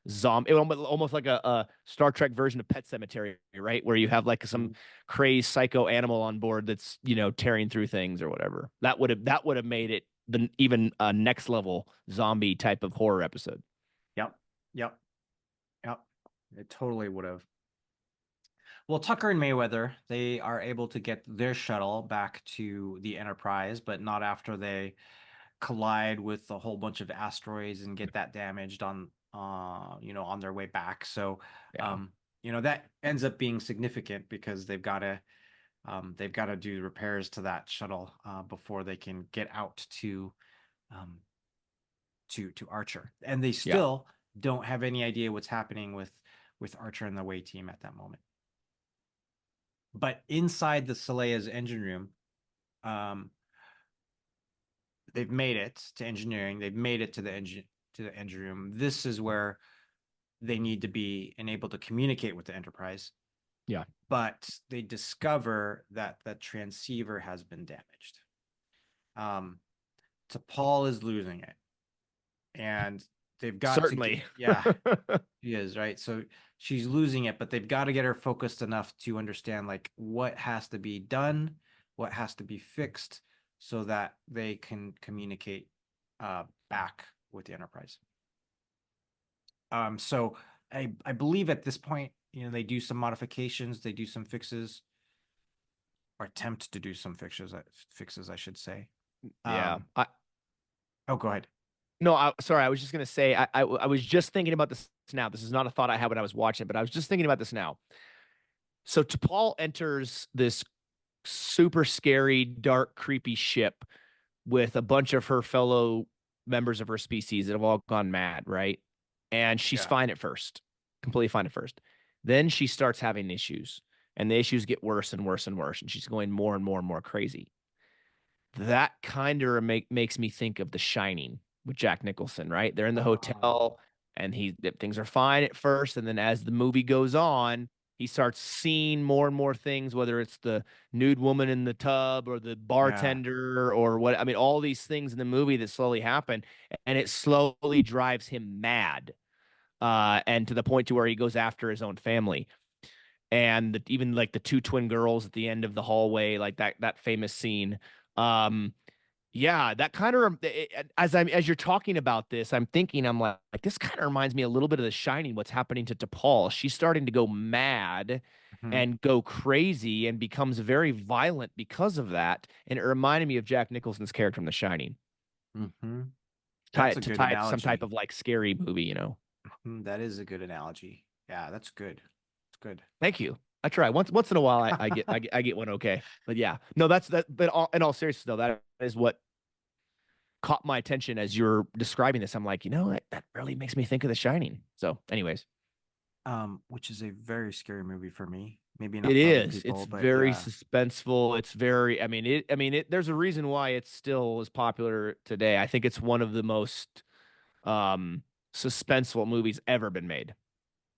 zombie, almost like a Star Trek version of Pet Cemetery, right? Where you have like some Mhm. crazed psycho animal on board that's tearing through things or whatever. That would have made it the even next level zombie type of horror episode. Yep. Yep. Yep. It totally would have. Well, Tucker and Mayweather, they are able to get their shuttle back to the Enterprise, but not after they collide with a whole bunch of asteroids and get that damaged on their way back. So, Yeah, that ends up being significant because they've got to do repairs to that shuttle before they can get out um, to Archer, and they yeah. still don't have any idea what's happening with Archer and the Way team at that moment. But inside the Salea's engine room, um, they've made it to engineering. They've made it to the engine room. This is where they need to be and able to communicate with the Enterprise. Yeah. But they discover that the transceiver has been damaged. Um, T'Pol is losing it, and they've got to get Certainly. yeah, she is right. So she's losing it, but they've got to get her focused enough to understand like what has to be done, what has to be fixed, so that they can communicate back with the Enterprise. So I believe at this point, they do some modifications, they do some fixes, or attempt to do some fixes, I should say. Yeah. Um, oh, go ahead. No, sorry. I was just gonna say I was just thinking about this now. This is not a thought I had when I was watching, but I was just thinking about this now. So T'Pol enters this super scary, dark, creepy ship with a bunch of her fellow members of her species that have all gone mad, right? And she's Yeah. fine at first, completely fine at first. Then she starts having issues, and the issues get worse and worse and worse, and she's going more and more and more crazy. That kind of makes me think of The Shining with Jack Nicholson, right? They're in the Oh, hotel, and things are fine at first, and then as the movie goes on, he starts seeing more and more things, whether it's the nude woman in the tub or the yeah. bartender or what. I mean, all these things in the movie that slowly happen, and it slowly drives him mad, and to the point to where he goes after his own family. And even like the two twin girls at the end of the hallway, like that famous scene. Um, yeah, that kind of as you're talking about this, I'm thinking I'm like this kind of reminds me a little bit of The Shining. What's happening to T'Pol? She's starting to go mad Mhm. and go crazy and becomes very violent because of that. And it reminded me of Jack Nicholson's character from The Shining. Mhm. Tie That's a it to good tie it to some type analogy. of like scary movie, you know. That is a good analogy. Yeah, that's good. It's good. Thank you. I try once in a while. I get one okay, but yeah, no, that's that. But in all seriousness, though, that is what caught my attention as you're describing this. I'm like, that really makes me think of The Shining. So, anyways, Which is a very scary movie for me. Maybe it not for other is. It's people, but very yeah. suspenseful. It's very. I mean, there's a reason why it's still as popular today. I think it's one of the most um suspenseful movies ever been made.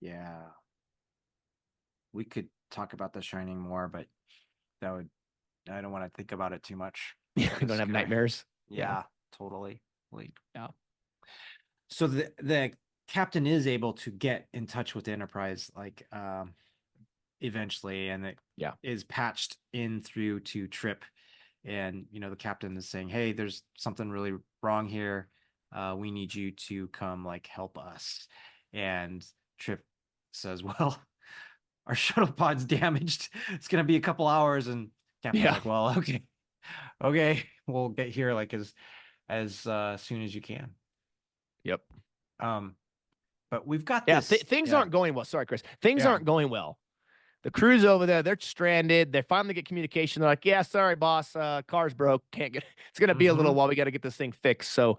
Yeah. We could talk about The Shining more, but that would I don't want to think about it too much. You That is don't have scary. nightmares. Yeah. Yeah, totally. Like, Yeah. so the captain is able to get in touch with the Enterprise, like eventually, and it Yeah. is patched in through to Trip. And the captain is saying, "Hey, there's something really wrong here. We need you to come like help us." And Trip says, "Well, our shuttle pod's damaged. It's gonna be a couple hours." And captain's Yeah. like, "Well, okay, okay, we'll get here like as soon as you can." Yep. Um, but we've got Yeah. this. Things Yeah, aren't going well. Sorry, Chris. Things yeah. aren't going well. The crew's over there. They're stranded. They finally get communication. They're like, "Yeah, sorry, boss. Car's broke. Can't get. It's gonna be a little Mm-hmm. while. We got to get this thing fixed." So,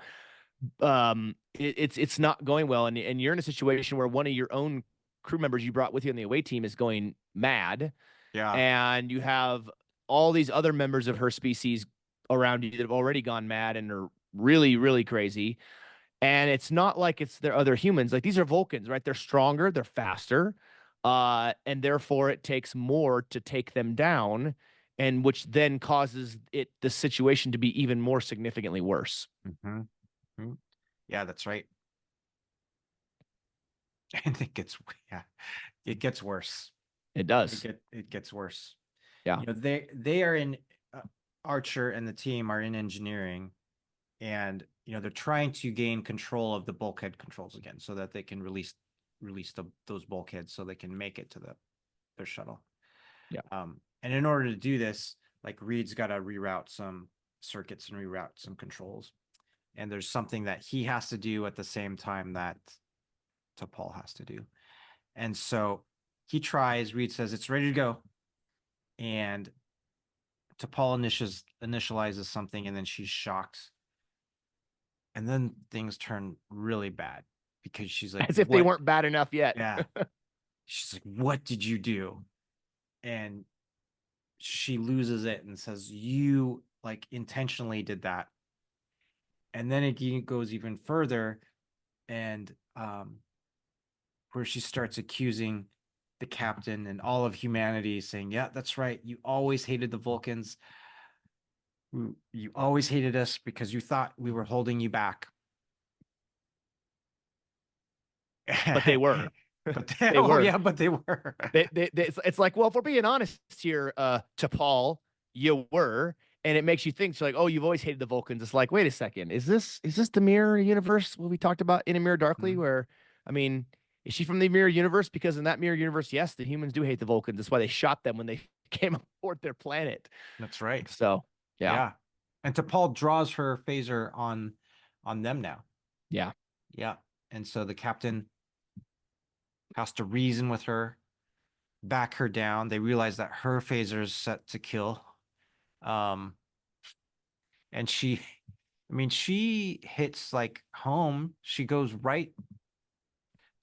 it's not going well, and you're in a situation where one of your own crew members you brought with you on the away team is going mad, Yeah. and you have all these other members of her species around you that have already gone mad and are really, really crazy. And it's not like it's their other humans. Like these are Vulcans, right? They're stronger, they're faster, and therefore it takes more to take them down, and which then causes the situation to be even more significantly worse. Mm-hmm. Mm-hmm. Yeah, that's right. And yeah, it gets worse. It It does. get it gets worse. Yeah. They are in Archer and the team are in engineering, and they're trying to gain control of the bulkhead controls again, so that they can release those bulkheads, so they can make it to their shuttle. Yeah. And in order to do this, like Reed's got to reroute some circuits and reroute some controls, and there's something that he has to do at the same time that T'Pol has to do. And so he tries. Reed says it's ready to go, and T'Pol initializes something, and then she's shocked, and then things turn really bad because she's like, As if they "What?" weren't bad enough yet. Yeah, she's like, "What did you do?" And she loses it and says, "You like intentionally did that." And then it goes even further, and where she starts accusing the captain and all of humanity, saying, "Yeah, that's right. You always hated the Vulcans. You always hated us because you thought we were holding you back." But they were. But They oh were. yeah, but they were. It's like, well, if we're being honest here, to Paul, you were, and it makes you think. So like, oh, you've always hated the Vulcans. It's like, wait a second, is this the mirror universe what we talked about in a mirror darkly? Mhm. Where, I mean, is she from the mirror universe? Because in that mirror universe, yes, the humans do hate the Vulcans. That's why they shot them when they came aboard their planet. That's right. So yeah, Yeah. And T'Pol draws her phaser on them now. yeah, Yeah. And so the captain has to reason with her, back her down. They realize that her phaser is set to kill. Um, and she, I mean, she hits like home. She goes right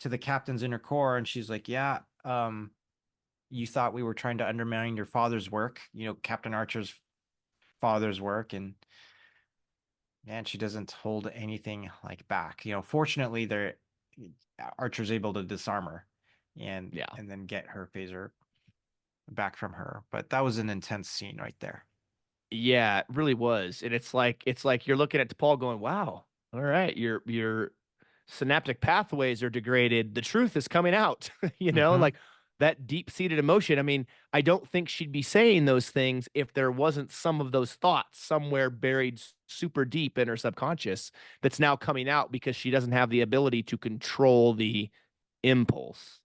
to the captain's inner core, and she's like, "Yeah, you thought we were trying to undermine your father's work, Captain Archer's father's work, and man, she doesn't hold anything like back. Fortunately, they're Archer's able to disarm her and Yeah. and then get her phaser back from her. But that was an intense scene right there. Yeah, it really was. And it's like you're looking at Paul going, "Wow. All right, your synaptic pathways are degraded. The truth is coming out." Mm-hmm. Like that deep-seated emotion. I mean, I don't think she'd be saying those things if there wasn't some of those thoughts somewhere buried super deep in her subconscious that's now coming out because she doesn't have the ability to control the impulse.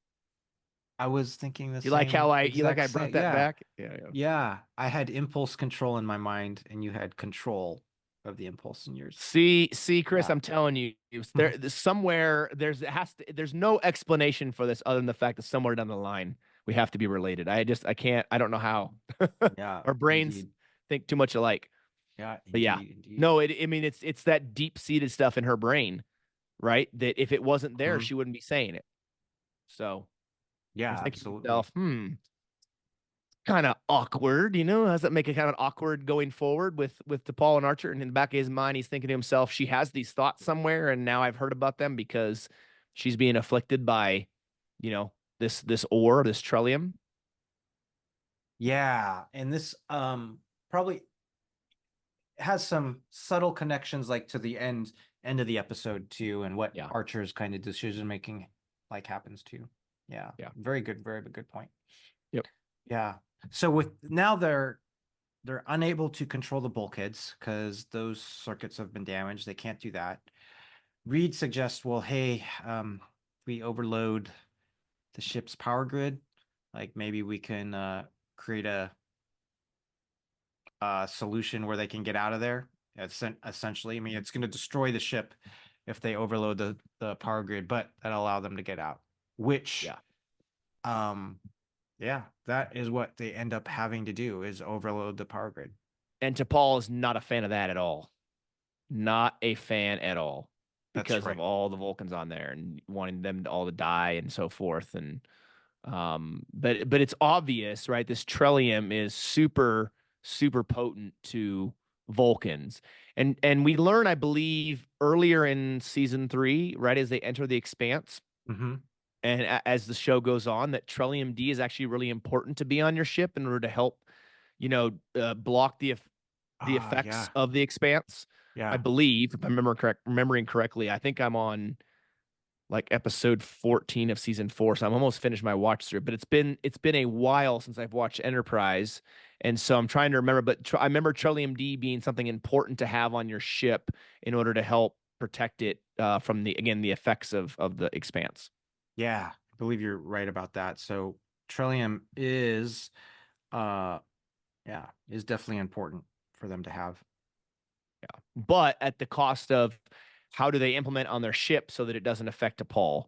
I was thinking the You like how same I exact brought same. that Yeah. back? Yeah, yeah. Yeah. I had impulse control in my mind, and you had control of the impulse in yours. See, Chris, Yeah. I'm telling you, there's somewhere there's no explanation for this other than the fact that somewhere down the line we have to be related. I can't, I don't know how. Yeah. Our brains Indeed. think too much alike. Yeah. But yeah, Indeed. Indeed. no, I mean, it's that deep seated stuff in her brain, right? That if it wasn't there, Mhm. she wouldn't be saying it. So you're Yeah. thinking to Absolutely. yourself, kind of awkward, you know? Does that make it kind of awkward going forward with DePaul and Archer? And in the back of his mind, he's thinking to himself, she has these thoughts somewhere, and now I've heard about them because she's being afflicted by, this ore, this trillium. Yeah. And this probably has some subtle connections like to the end of the episode too, and what Yeah, Archer's kind of decision making like happens too. Yeah. yeah, Very good point. yep. Yeah. So with now they're unable to control the bulkheads because those circuits have been damaged. They can't do that. Reed suggests, well, hey, we overload the ship's power grid. Like maybe we can create a solution where they can get out of there. Essentially, I mean, it's going to destroy the ship if they overload the power grid, but that'll allow them to get out. Which, Yeah. um, yeah, that is what they end up having to do is overload the power grid. And DePaul is not a fan of that at all. Not a fan at all That's because right. of all the Vulcans on there and wanting them to all to die and so forth. And but it's obvious, right? This Trellium is super, super potent to Vulcans. And we learn, I believe, earlier in season 3, right, as they enter the expanse, Mm-hmm. and as the show goes on, that Trellium D is actually really important to be on your ship in order to help, block the Ah, effects yeah, of the expanse. I yeah, believe, if I remembering correctly, I think I'm on like episode 14 of season 4, so I'm almost finished my watch through, but it's been a while since I've watched Enterprise, and so I'm trying to remember, but I remember Trillium D being something important to have on your ship in order to help protect it from the effects of the expanse. yeah. I believe you're right about that. So Trillium is, uh, yeah, is definitely important for them to have. But at the cost of how do they implement on their ship so that it doesn't affect T'Pol,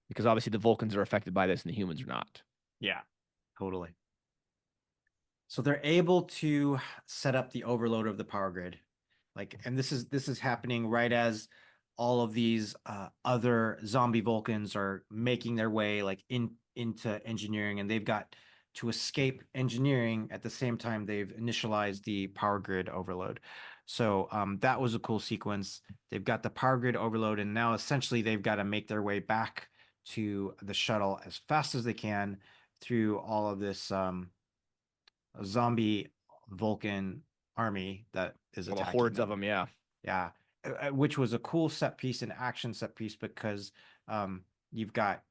because obviously the Vulcans are affected by this and the humans are not. Yeah, totally. So they're able to set up the overload of the power grid. Like, and this is happening right as all of these other zombie Vulcans are making their way like into engineering, and they've got to escape engineering at the same time they've initialized the power grid overload. So that was a cool sequence. They've got the power grid overload, and now essentially they've got to make their way back to the shuttle as fast as they can through all of this zombie Vulcan army that is All the attacking hordes of them. them, yeah. Yeah, which was a cool set piece, an action set piece, because you've got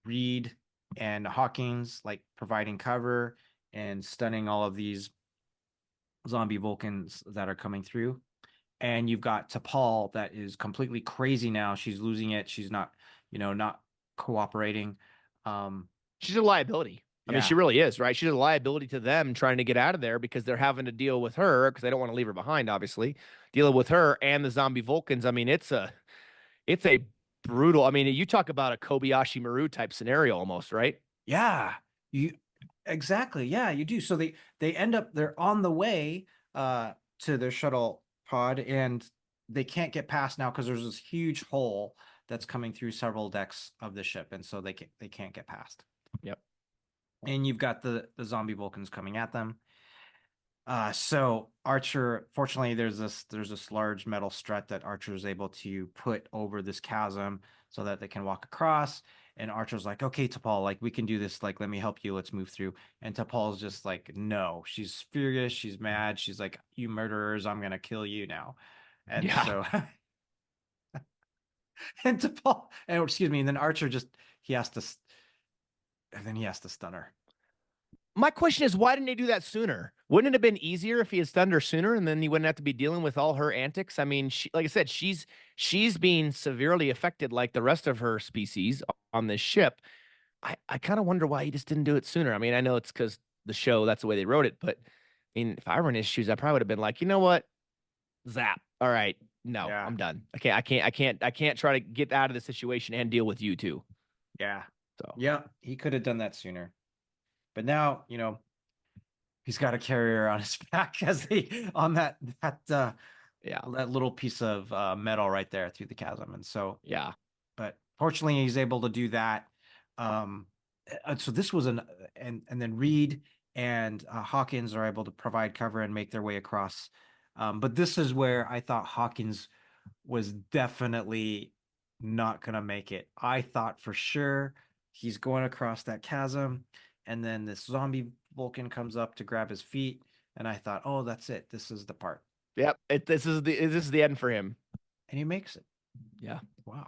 Reed and Hawkins like providing cover and stunning all of these zombie Vulcans that are coming through. And you've got T'Pol that is completely crazy now. She's losing it. She's not cooperating. Um, She's a liability. I mean, she yeah, really is, right? She's a liability to them trying to get out of there because they're having to deal with her because they don't want to leave her behind, obviously. Dealing with her and the zombie Vulcans. I mean, it's a brutal. I mean, you talk about a Kobayashi Maru type scenario almost, right? yeah. You. Exactly. Yeah, you do. So they end up they're on the way to their shuttle pod, and they can't get past now because there's this huge hole that's coming through several decks of the ship, and so they can't get past. Yep. And you've got the zombie Vulcans coming at them. So Archer, fortunately, there's this large metal strut that Archer is able to put over this chasm so that they can walk across. And Archer's like, okay, T'Pol, like we can do this. Like, let me help you. Let's move through. And T'Pol's just like, no. She's furious. She's mad. She's like, you murderers, I'm gonna kill you now. And Yeah. so, and T'Pol, and excuse me, and then Archer just he has to, and then he has to stun her. My question is, why didn't he do that sooner? Wouldn't it have been easier if he had stunned her sooner, and then he wouldn't have to be dealing with all her antics? I mean, like I said, she's being severely affected like the rest of her species on this ship. I kind of wonder why he just didn't do it sooner. I mean, I know it's because the show, that's the way they wrote it, but I mean, if I were in his shoes, I probably would have been like, you know what? Zap. All right. No, Yeah, I'm done. I can't try to get out of the situation and deal with you too. yeah, So yeah. He could have done that sooner. But now, he's got a carrier on his back as they on yeah. that little piece of metal right there through the chasm. And so, Yeah. but fortunately, he's able to do that. Um, so this was and then Reed and Hawkins are able to provide cover and make their way across. But this is where I thought Hawkins was definitely not gonna make it. I thought for sure he's going across that chasm, and then this zombie Vulcan comes up to grab his feet, and I thought, oh, that's it. This is the part, Yep. This is the end for him. and he makes it. Yeah. Wow.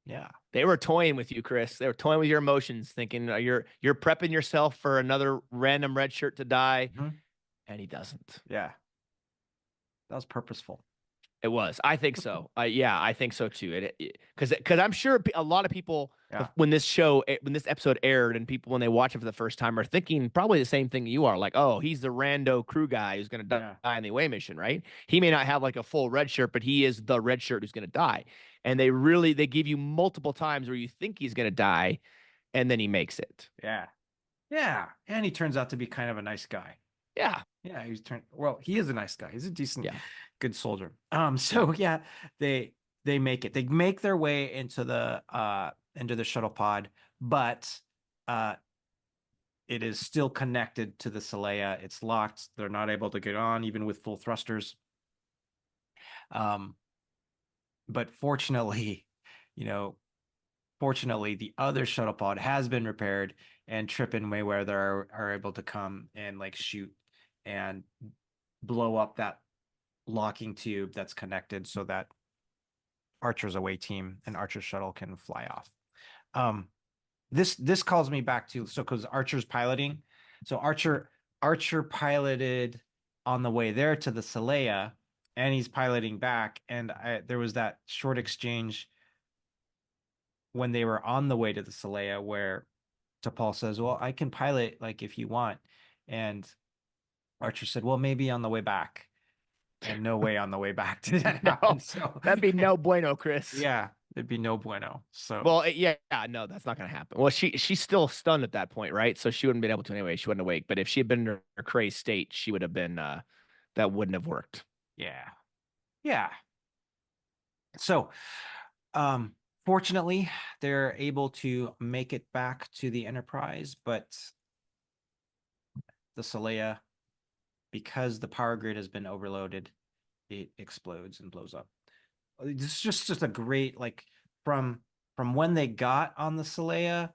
Yeah. They were toying with you, Chris. They were toying with your emotions, thinking you're prepping yourself for another random red shirt to die, Mhm. and he doesn't. Yeah. That was purposeful. It was. I think so. Yeah, I think so too. Because I'm sure a lot of people Yeah. when this episode aired and people when they watch it for the first time are thinking probably the same thing you are. Like, oh, he's the rando crew guy who's going to Yeah. die in the away mission, right? He may not have like a full red shirt, but he is the red shirt who's going to die. And they give you multiple times where you think he's going to die, and then he makes it. Yeah. Yeah. And he turns out to be kind of a nice guy. Yeah, Yeah, well, he is a nice guy. He's a decent, yeah, good soldier. yeah, So yeah, they they make it. They make their way into the shuttle pod, but uh it is still connected to the Saleya. It's locked. They're not able to get on even with full thrusters. Um, but fortunately, you know, fortunately, the other shuttle pod has been repaired, and Trip and Mayweather are able to come and like shoot and blow up that locking tube that's connected so that Archer's away team and Archer's shuttle can fly off. Um, this calls me back to so because Archer's piloting, so Archer piloted on the way there to the Saleya, and he's piloting back, and there was that short exchange when they were on the way to the Saleya where T'Pol says, "Well, I can pilot like if you want," and Archer said, "Well, maybe on the way back." And no way on the way back did that happen. no, So that'd be no bueno, Chris. yeah, it'd be no bueno. So Well, yeah, no, that's not going to happen. Well, she's still stunned at that point, right? So she wouldn't have been able to anyway. She wasn't awake. But if she had been in her crazed state, she would have been. That wouldn't have worked. yeah, yeah. So um, fortunately, they're able to make it back to the Enterprise, but the Saleya, because the power grid has been overloaded, it explodes and blows up. This is just a great like from from when they got on the Saleya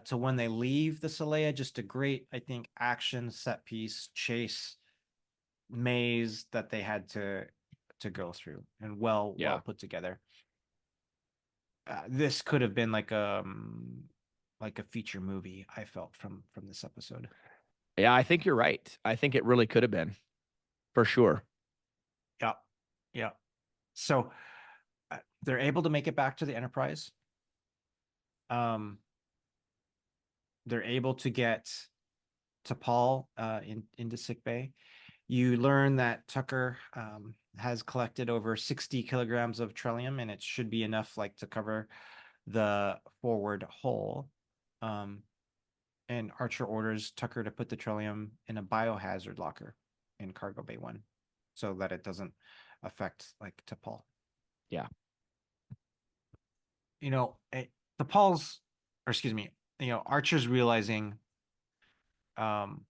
to when they leave the Saleya, just a great, I think, action set piece chase maze that they had to go through, and well Yeah. put together. This could have been like a feature movie, I felt from this episode. Yeah, I think you're right. I think it really could have been for sure. Yeah, yeah. So they're able to make it back to the Enterprise. Um, they're able to get T'Pol into sick bay. You learn that Tucker has collected over 60 kilograms of trillium, and it should be enough like to cover the forward hull. Um, and Archer orders Tucker to put the Trillium in a biohazard locker in Cargo Bay 1 so that it doesn't affect like T'Pol. Yeah. You know, T'Pol's, or excuse me, Archer's realizing um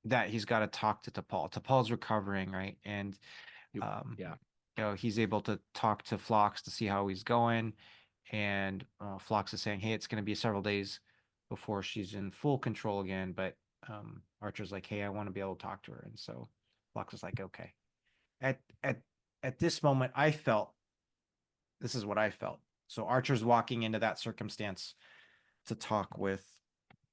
that he's got to talk to T'Pol. T'Pol's recovering, right? And um Yeah. he's able to talk to Phlox to see how he's going. And Phlox is saying, hey, it's going to be several days before she's in full control again. But Archer's like, hey, I want to be able to talk to her. And so Phlox is like, okay. At at at this moment, I felt this is what I felt. So Archer's walking into that circumstance to talk with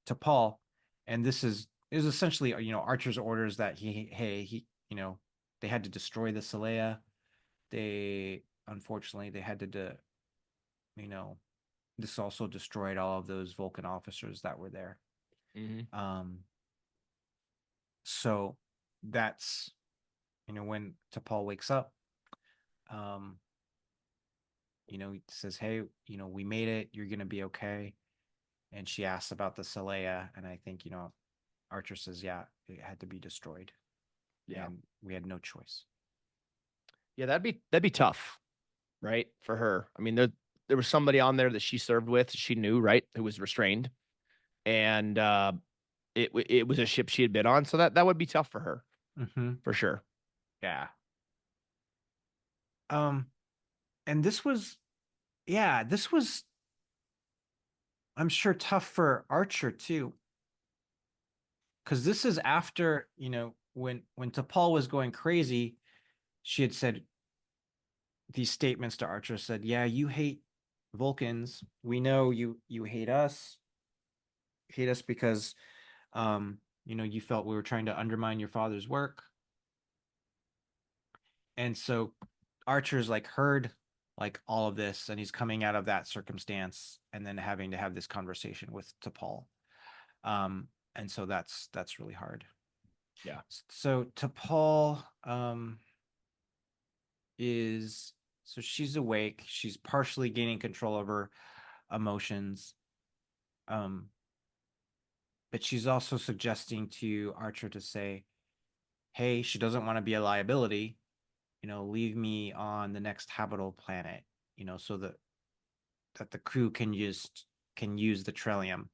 to Paul, and this is essentially Archer's orders that he they had to destroy the Saleya. They unfortunately they had to you know this also destroyed all of those Vulcan officers that were there. Mm-hmm. So that's when T'Pol wakes up, um, he says, "Hey, we made it. You're gonna be okay." And she asks about the Saleya, and I think Archer says, "Yeah, it had to be destroyed, Yeah. and we had no choice." Yeah, that'd be tough, right? For her. I mean, there was somebody on there that she served with, she knew, right, who was restrained. And it was a ship she had been on, so that would be tough for her, Mm-hmm. for sure. Yeah. Um, and this was I'm sure tough for Archer too, because this is after when T'Pol was going crazy, she had said these statements to Archer. Said, "Yeah, you hate Vulcans. We know you hate us because you felt we were trying to undermine your father's work." And so Archer's like heard like all of this, and he's coming out of that circumstance and then having to have this conversation with T'Pol. And so that's really hard. Yeah. So T'Pol is so she's awake. She's partially gaining control of her emotions. Um, but she's also suggesting to Archer to say, hey, she doesn't want to be a liability. Leave me on the next habitable planet, so that the crew can use the Trillium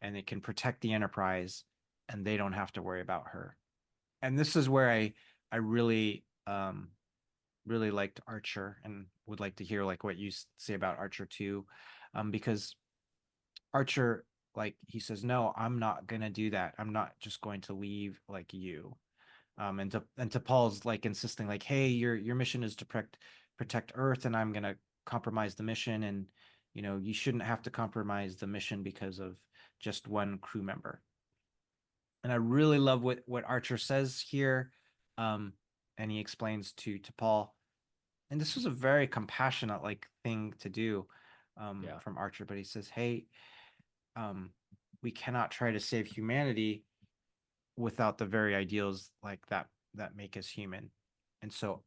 and it can protect the Enterprise and they don't have to worry about her. And this is where I really liked Archer and would like to hear like what you say about Archer too, because Archer, like he says, no, I'm not gonna do that. I'm not just going to leave like you. And to Paul's like insisting like, hey, your mission is to protect Earth, and I'm gonna compromise the mission, and you shouldn't have to compromise the mission because of just one crew member. And I really love what Archer says here, um, and he explains to Paul, and this was a very compassionate like thing to do, Yeah. from Archer, but he says, hey, um, we cannot try to save humanity without the very ideals like that make us human. And so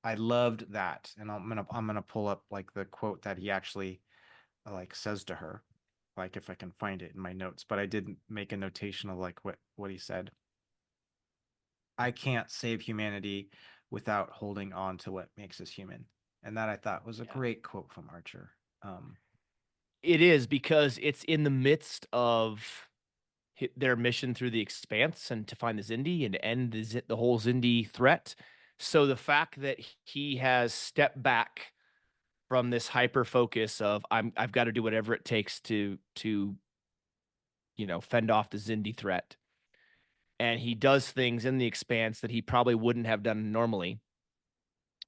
I loved that, and I'm gonna pull up like the quote that he actually like says to her, like if I can find it in my notes, but I didn't make a notation of like what he said. I can't save humanity without holding on to what makes us human. And that I thought was a Yeah. great quote from Archer. Um, It is, because it's in the midst of their mission through the expanse and to find the Zindi and end the whole Zindi threat. So the fact that he has stepped back from this hyper focus of I've got to do whatever it takes to fend off the Zindi threat, and he does things in the expanse that he probably wouldn't have done normally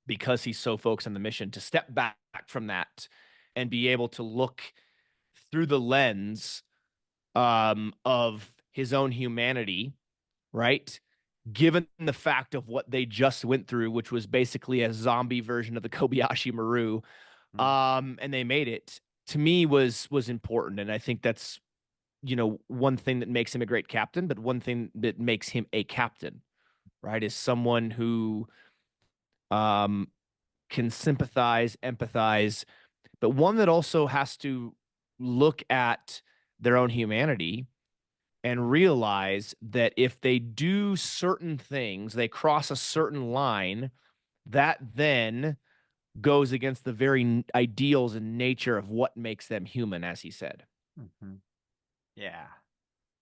because he's so focused on the mission, to step back from that and be able to look through the lens of his own humanity, right? Given the fact of what they just went through, which was basically a zombie version of the Kobayashi Maru, mm, and they made it, to me was important. And I think that's one thing that makes him a great captain, but one thing that makes him a captain, right, is someone who um can sympathize, empathize, but one that also has to look at their own humanity and realize that if they do certain things, they cross a certain line, that then goes against the very ideals and nature of what makes them human, as he said. Hmm. Yeah.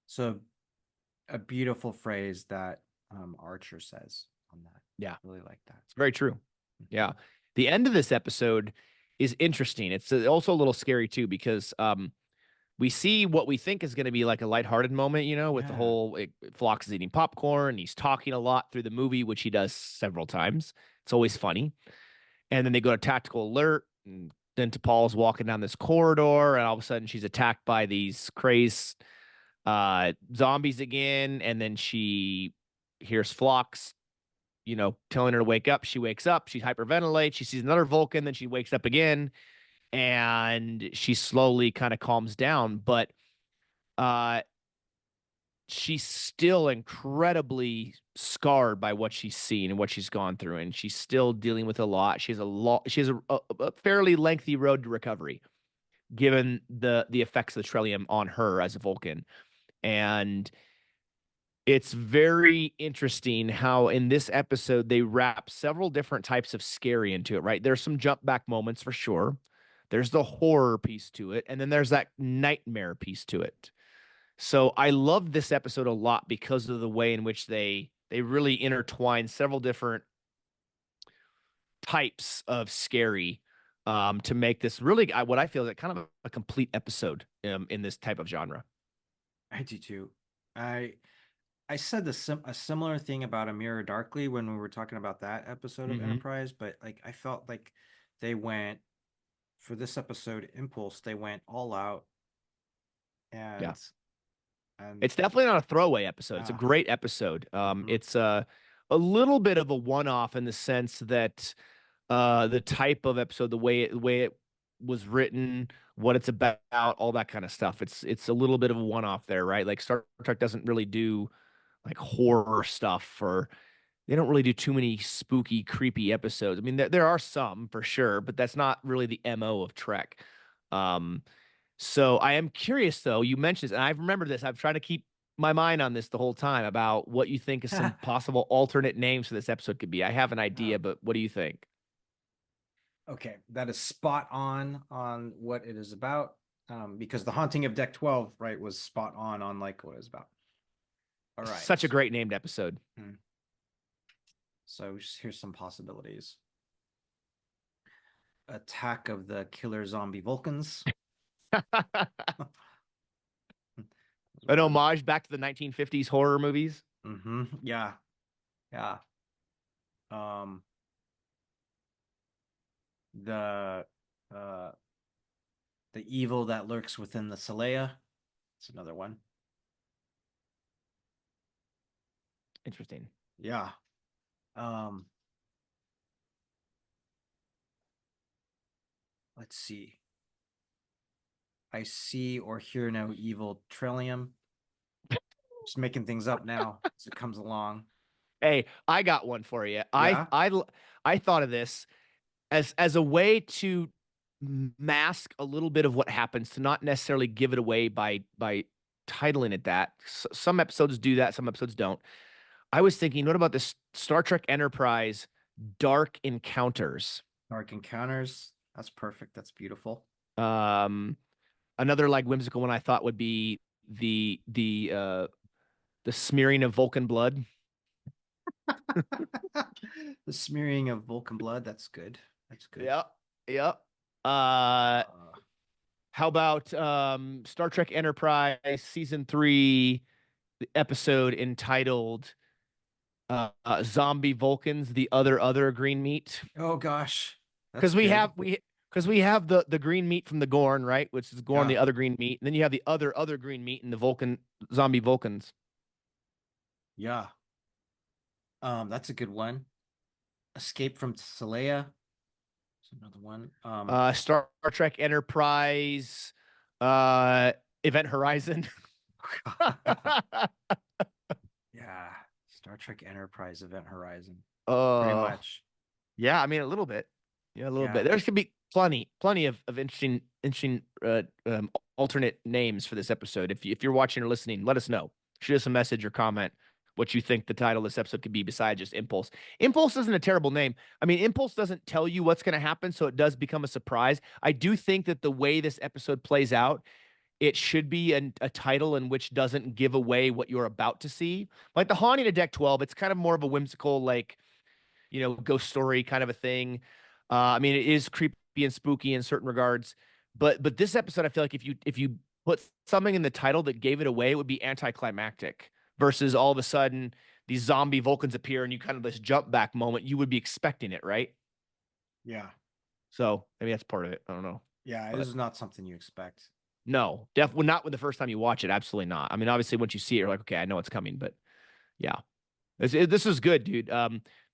So a beautiful phrase that Archer says on that. Yeah, Really like that. it's very true. Hmm. Yeah. The end of this episode is interesting. It's also a little scary too because we see what we think is going to be like a lighthearted moment, with the Yeah. whole Phlox is eating popcorn. He's talking a lot through the movie, which he does several times. It's always funny. And then they go to tactical alert. And then T'Pol's walking down this corridor, and all of a sudden she's attacked by these crazed zombies again. And then she hears Phlox, telling her to wake up. She wakes up. She hyperventilates. She sees another Vulcan. Then she wakes up again, and she slowly kind of calms down. But uh, she's still incredibly scarred by what she's seen and what she's gone through, and she's still dealing with a lot. She has a lot. She has a fairly lengthy road to recovery, given the effects of the Trellium on her as a Vulcan. And it's very interesting how in this episode they wrap several different types of scary into it. Right, there's some jump back moments for sure. There's the horror piece to it, and then there's that nightmare piece to it. So I love this episode a lot because of the way in which they really intertwine several different types of scary to make this really what I feel is like kind of a complete episode in this type of genre. I do too. I I said a similar thing about A Mirror Darkly when we were talking about that episode of Hmm. Enterprise, but like I felt like they went for this episode Impulse, they went all out Yeah, and it's definitely not a throwaway episode. It's a uh great episode. mhm. It's a little bit of a one-off in the sense that the type of episode, the way it was written, what it's about, all that kind of stuff. It's a little bit of a one-off there, right? Like Star Trek doesn't really do like horror stuff, or they don't really do too many spooky, creepy episodes. I mean, there are some for sure, but that's not really the MO of Trek. Um, so I am curious though. You mentioned this, and I've remembered this. I've tried to keep my mind on this the whole time about what you think is some possible alternate names for this episode could be. I have an idea, Oh, but what do you think? okay, that is spot on what it is about. Because the Haunting of Deck 12, right, was spot on like what it's about. All Such a right. great named episode. Hmm. So here's some possibilities. Attack of the Killer Zombie Vulcans. An One. homage back to the 1950s horror movies. Mm-hmm. Yeah. Yeah. Um, the uh the evil that lurks within the Celea. It's another one. Interesting. Yeah. Um, let's see. I see or hear no evil Trillium. Just making things up now as it comes along. Hey, I got one for you. Yeah. I thought of this as a way to mask a little bit of what happens, to not necessarily give it away by titling it that. Some episodes do that, some episodes don't. I was thinking, what about this Star Trek Enterprise Dark Encounters? Dark Encounters. That's perfect. That's beautiful. Um, Another like whimsical one I thought would be the smearing of Vulcan blood. The smearing of Vulcan blood. That's good. That's good. Yep. Yep. Uh, Uh, how about Star Trek Enterprise season 3 episode entitled Zombie Vulcans, the other green meat? oh gosh. That's Because we good. have we have the green meat from the Gorn, right? Which is Gorn, the Yeah. other green meat, and then you have the other green meat in the Vulcan zombie Vulcans. Yeah. That's a good one. Escape from Celea. That's another one. Star Trek Enterprise, uh, Event Horizon. Yeah. Star Trek Enterprise Event Horizon. Pretty uh, much. yeah, I mean a little bit. Yeah, a little bit. Yeah. There's could be plenty of interesting alternate names for this episode. If you're watching or listening, let us know. Shoot us a message or comment what you think the title of this episode could be besides just Impulse. Impulse isn't a terrible name. I mean, Impulse doesn't tell you what's going to happen, so it does become a surprise. I do think that the way this episode plays out, it should be a title in which doesn't give away what you're about to see. Like the Haunting of Deck 12, it's kind of more of a whimsical, like, ghost story kind of a thing. I mean, it is creepy and spooky in certain regards, but this episode, I feel like if you put something in the title that gave it away, it would be anticlimactic. Versus all of a sudden these zombie Vulcans appear and you kind of this jump back moment, you would be expecting it, right? Yeah. So maybe that's part of it. I don't know, Yeah, but this is not something you expect. no, definitely not with the first time you watch it. Absolutely not. I mean, obviously, once you see it, you're like, okay, I know it's coming. But yeah, this is good, dude.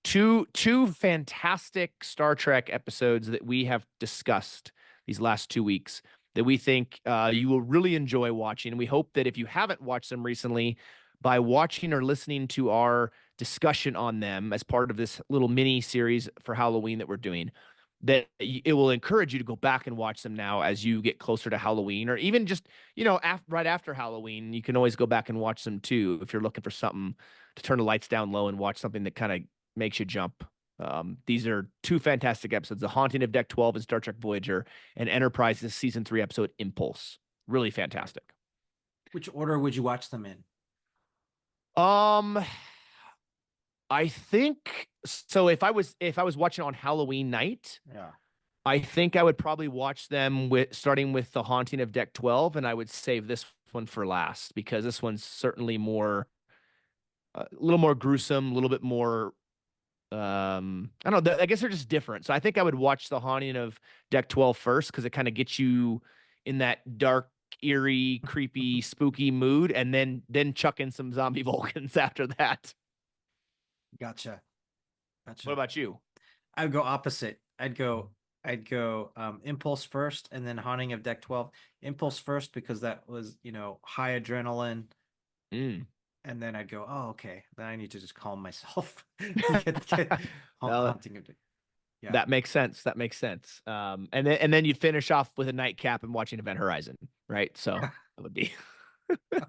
Two fantastic Star Trek episodes that we have discussed these last 2 weeks that we think you will really enjoy watching. And we hope that if you haven't watched them recently, by watching or listening to our discussion on them as part of this little mini series for Halloween that we're doing, that it will encourage you to go back and watch them now as you get closer to Halloween, or even just, right after Halloween, you can always go back and watch them too if you're looking for something to turn the lights down low and watch something that kind of makes you jump. These are two fantastic episodes: The Haunting of Deck 12 and Star Trek Voyager, and Enterprise's season 3 episode Impulse. Really fantastic. Which order would you watch them in? Um, I think so. If I was watching on Halloween night, Yeah. I think I would probably watch them with starting with The Haunting of Deck 12, and I would save this one for last because this one's certainly more a little more gruesome, a little bit more I don't know, I guess they're just different. So I think I would watch The Haunting of Deck 12 first because it kind of gets you in that dark, eerie, creepy, spooky mood, and then chuck in some zombie Vulcans after that. Gotcha. What Gotcha. about you? I'd go opposite. I'd go Impulse first and then Haunting of Deck 12. Impulse first because that was, high adrenaline. Mm. And then I'd go, oh, okay. Then I need to just calm myself. get Well, haunting of Deck. Yeah. that makes sense. That makes sense. And then you'd finish off with a nightcap and watching Event Horizon, right? So that would be. Yeah.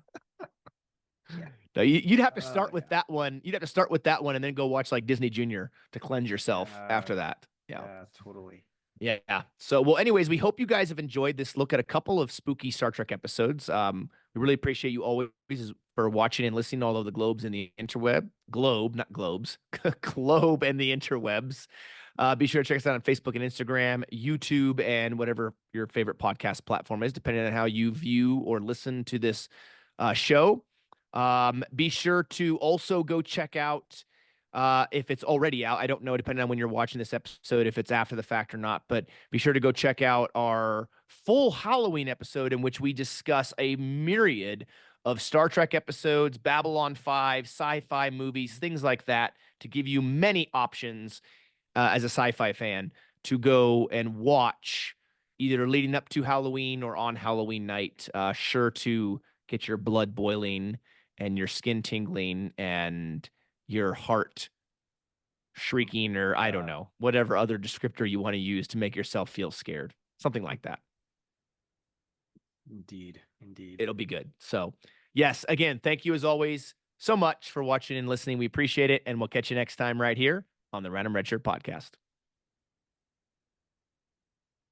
No, you'd have to Oh start with yeah. that one. You'd have to start with that one and then go watch like Disney Junior to cleanse yourself Yeah. after that. Yeah. Yeah, totally. Yeah. So, well, anyways, we hope you guys have enjoyed this look at a couple of spooky Star Trek episodes. We really appreciate you always for watching and listening to all of the globes in the interweb. Globe, not globes. Globe and the interwebs. Be sure to check us out on Facebook and Instagram, YouTube, and whatever your favorite podcast platform is, depending on how you view or listen to this show. Be sure to also go check out if it's already out. I don't know, depending on when you're watching this episode, if it's after the fact or not, but be sure to go check out our full Halloween episode in which we discuss a myriad of Star Trek episodes, Babylon 5, sci-fi movies, things like that, to give you many options as a sci-fi fan to go and watch either leading up to Halloween or on Halloween night. Sure to get your blood boiling and your skin tingling and your heart shrieking, or I don't know, whatever other descriptor you want to use to make yourself feel scared. Something like that. Indeed. Indeed. It'll be good. So, yes, again, thank you as always so much for watching and listening. We appreciate it. And we'll catch you next time right here on the Random Redshirt podcast.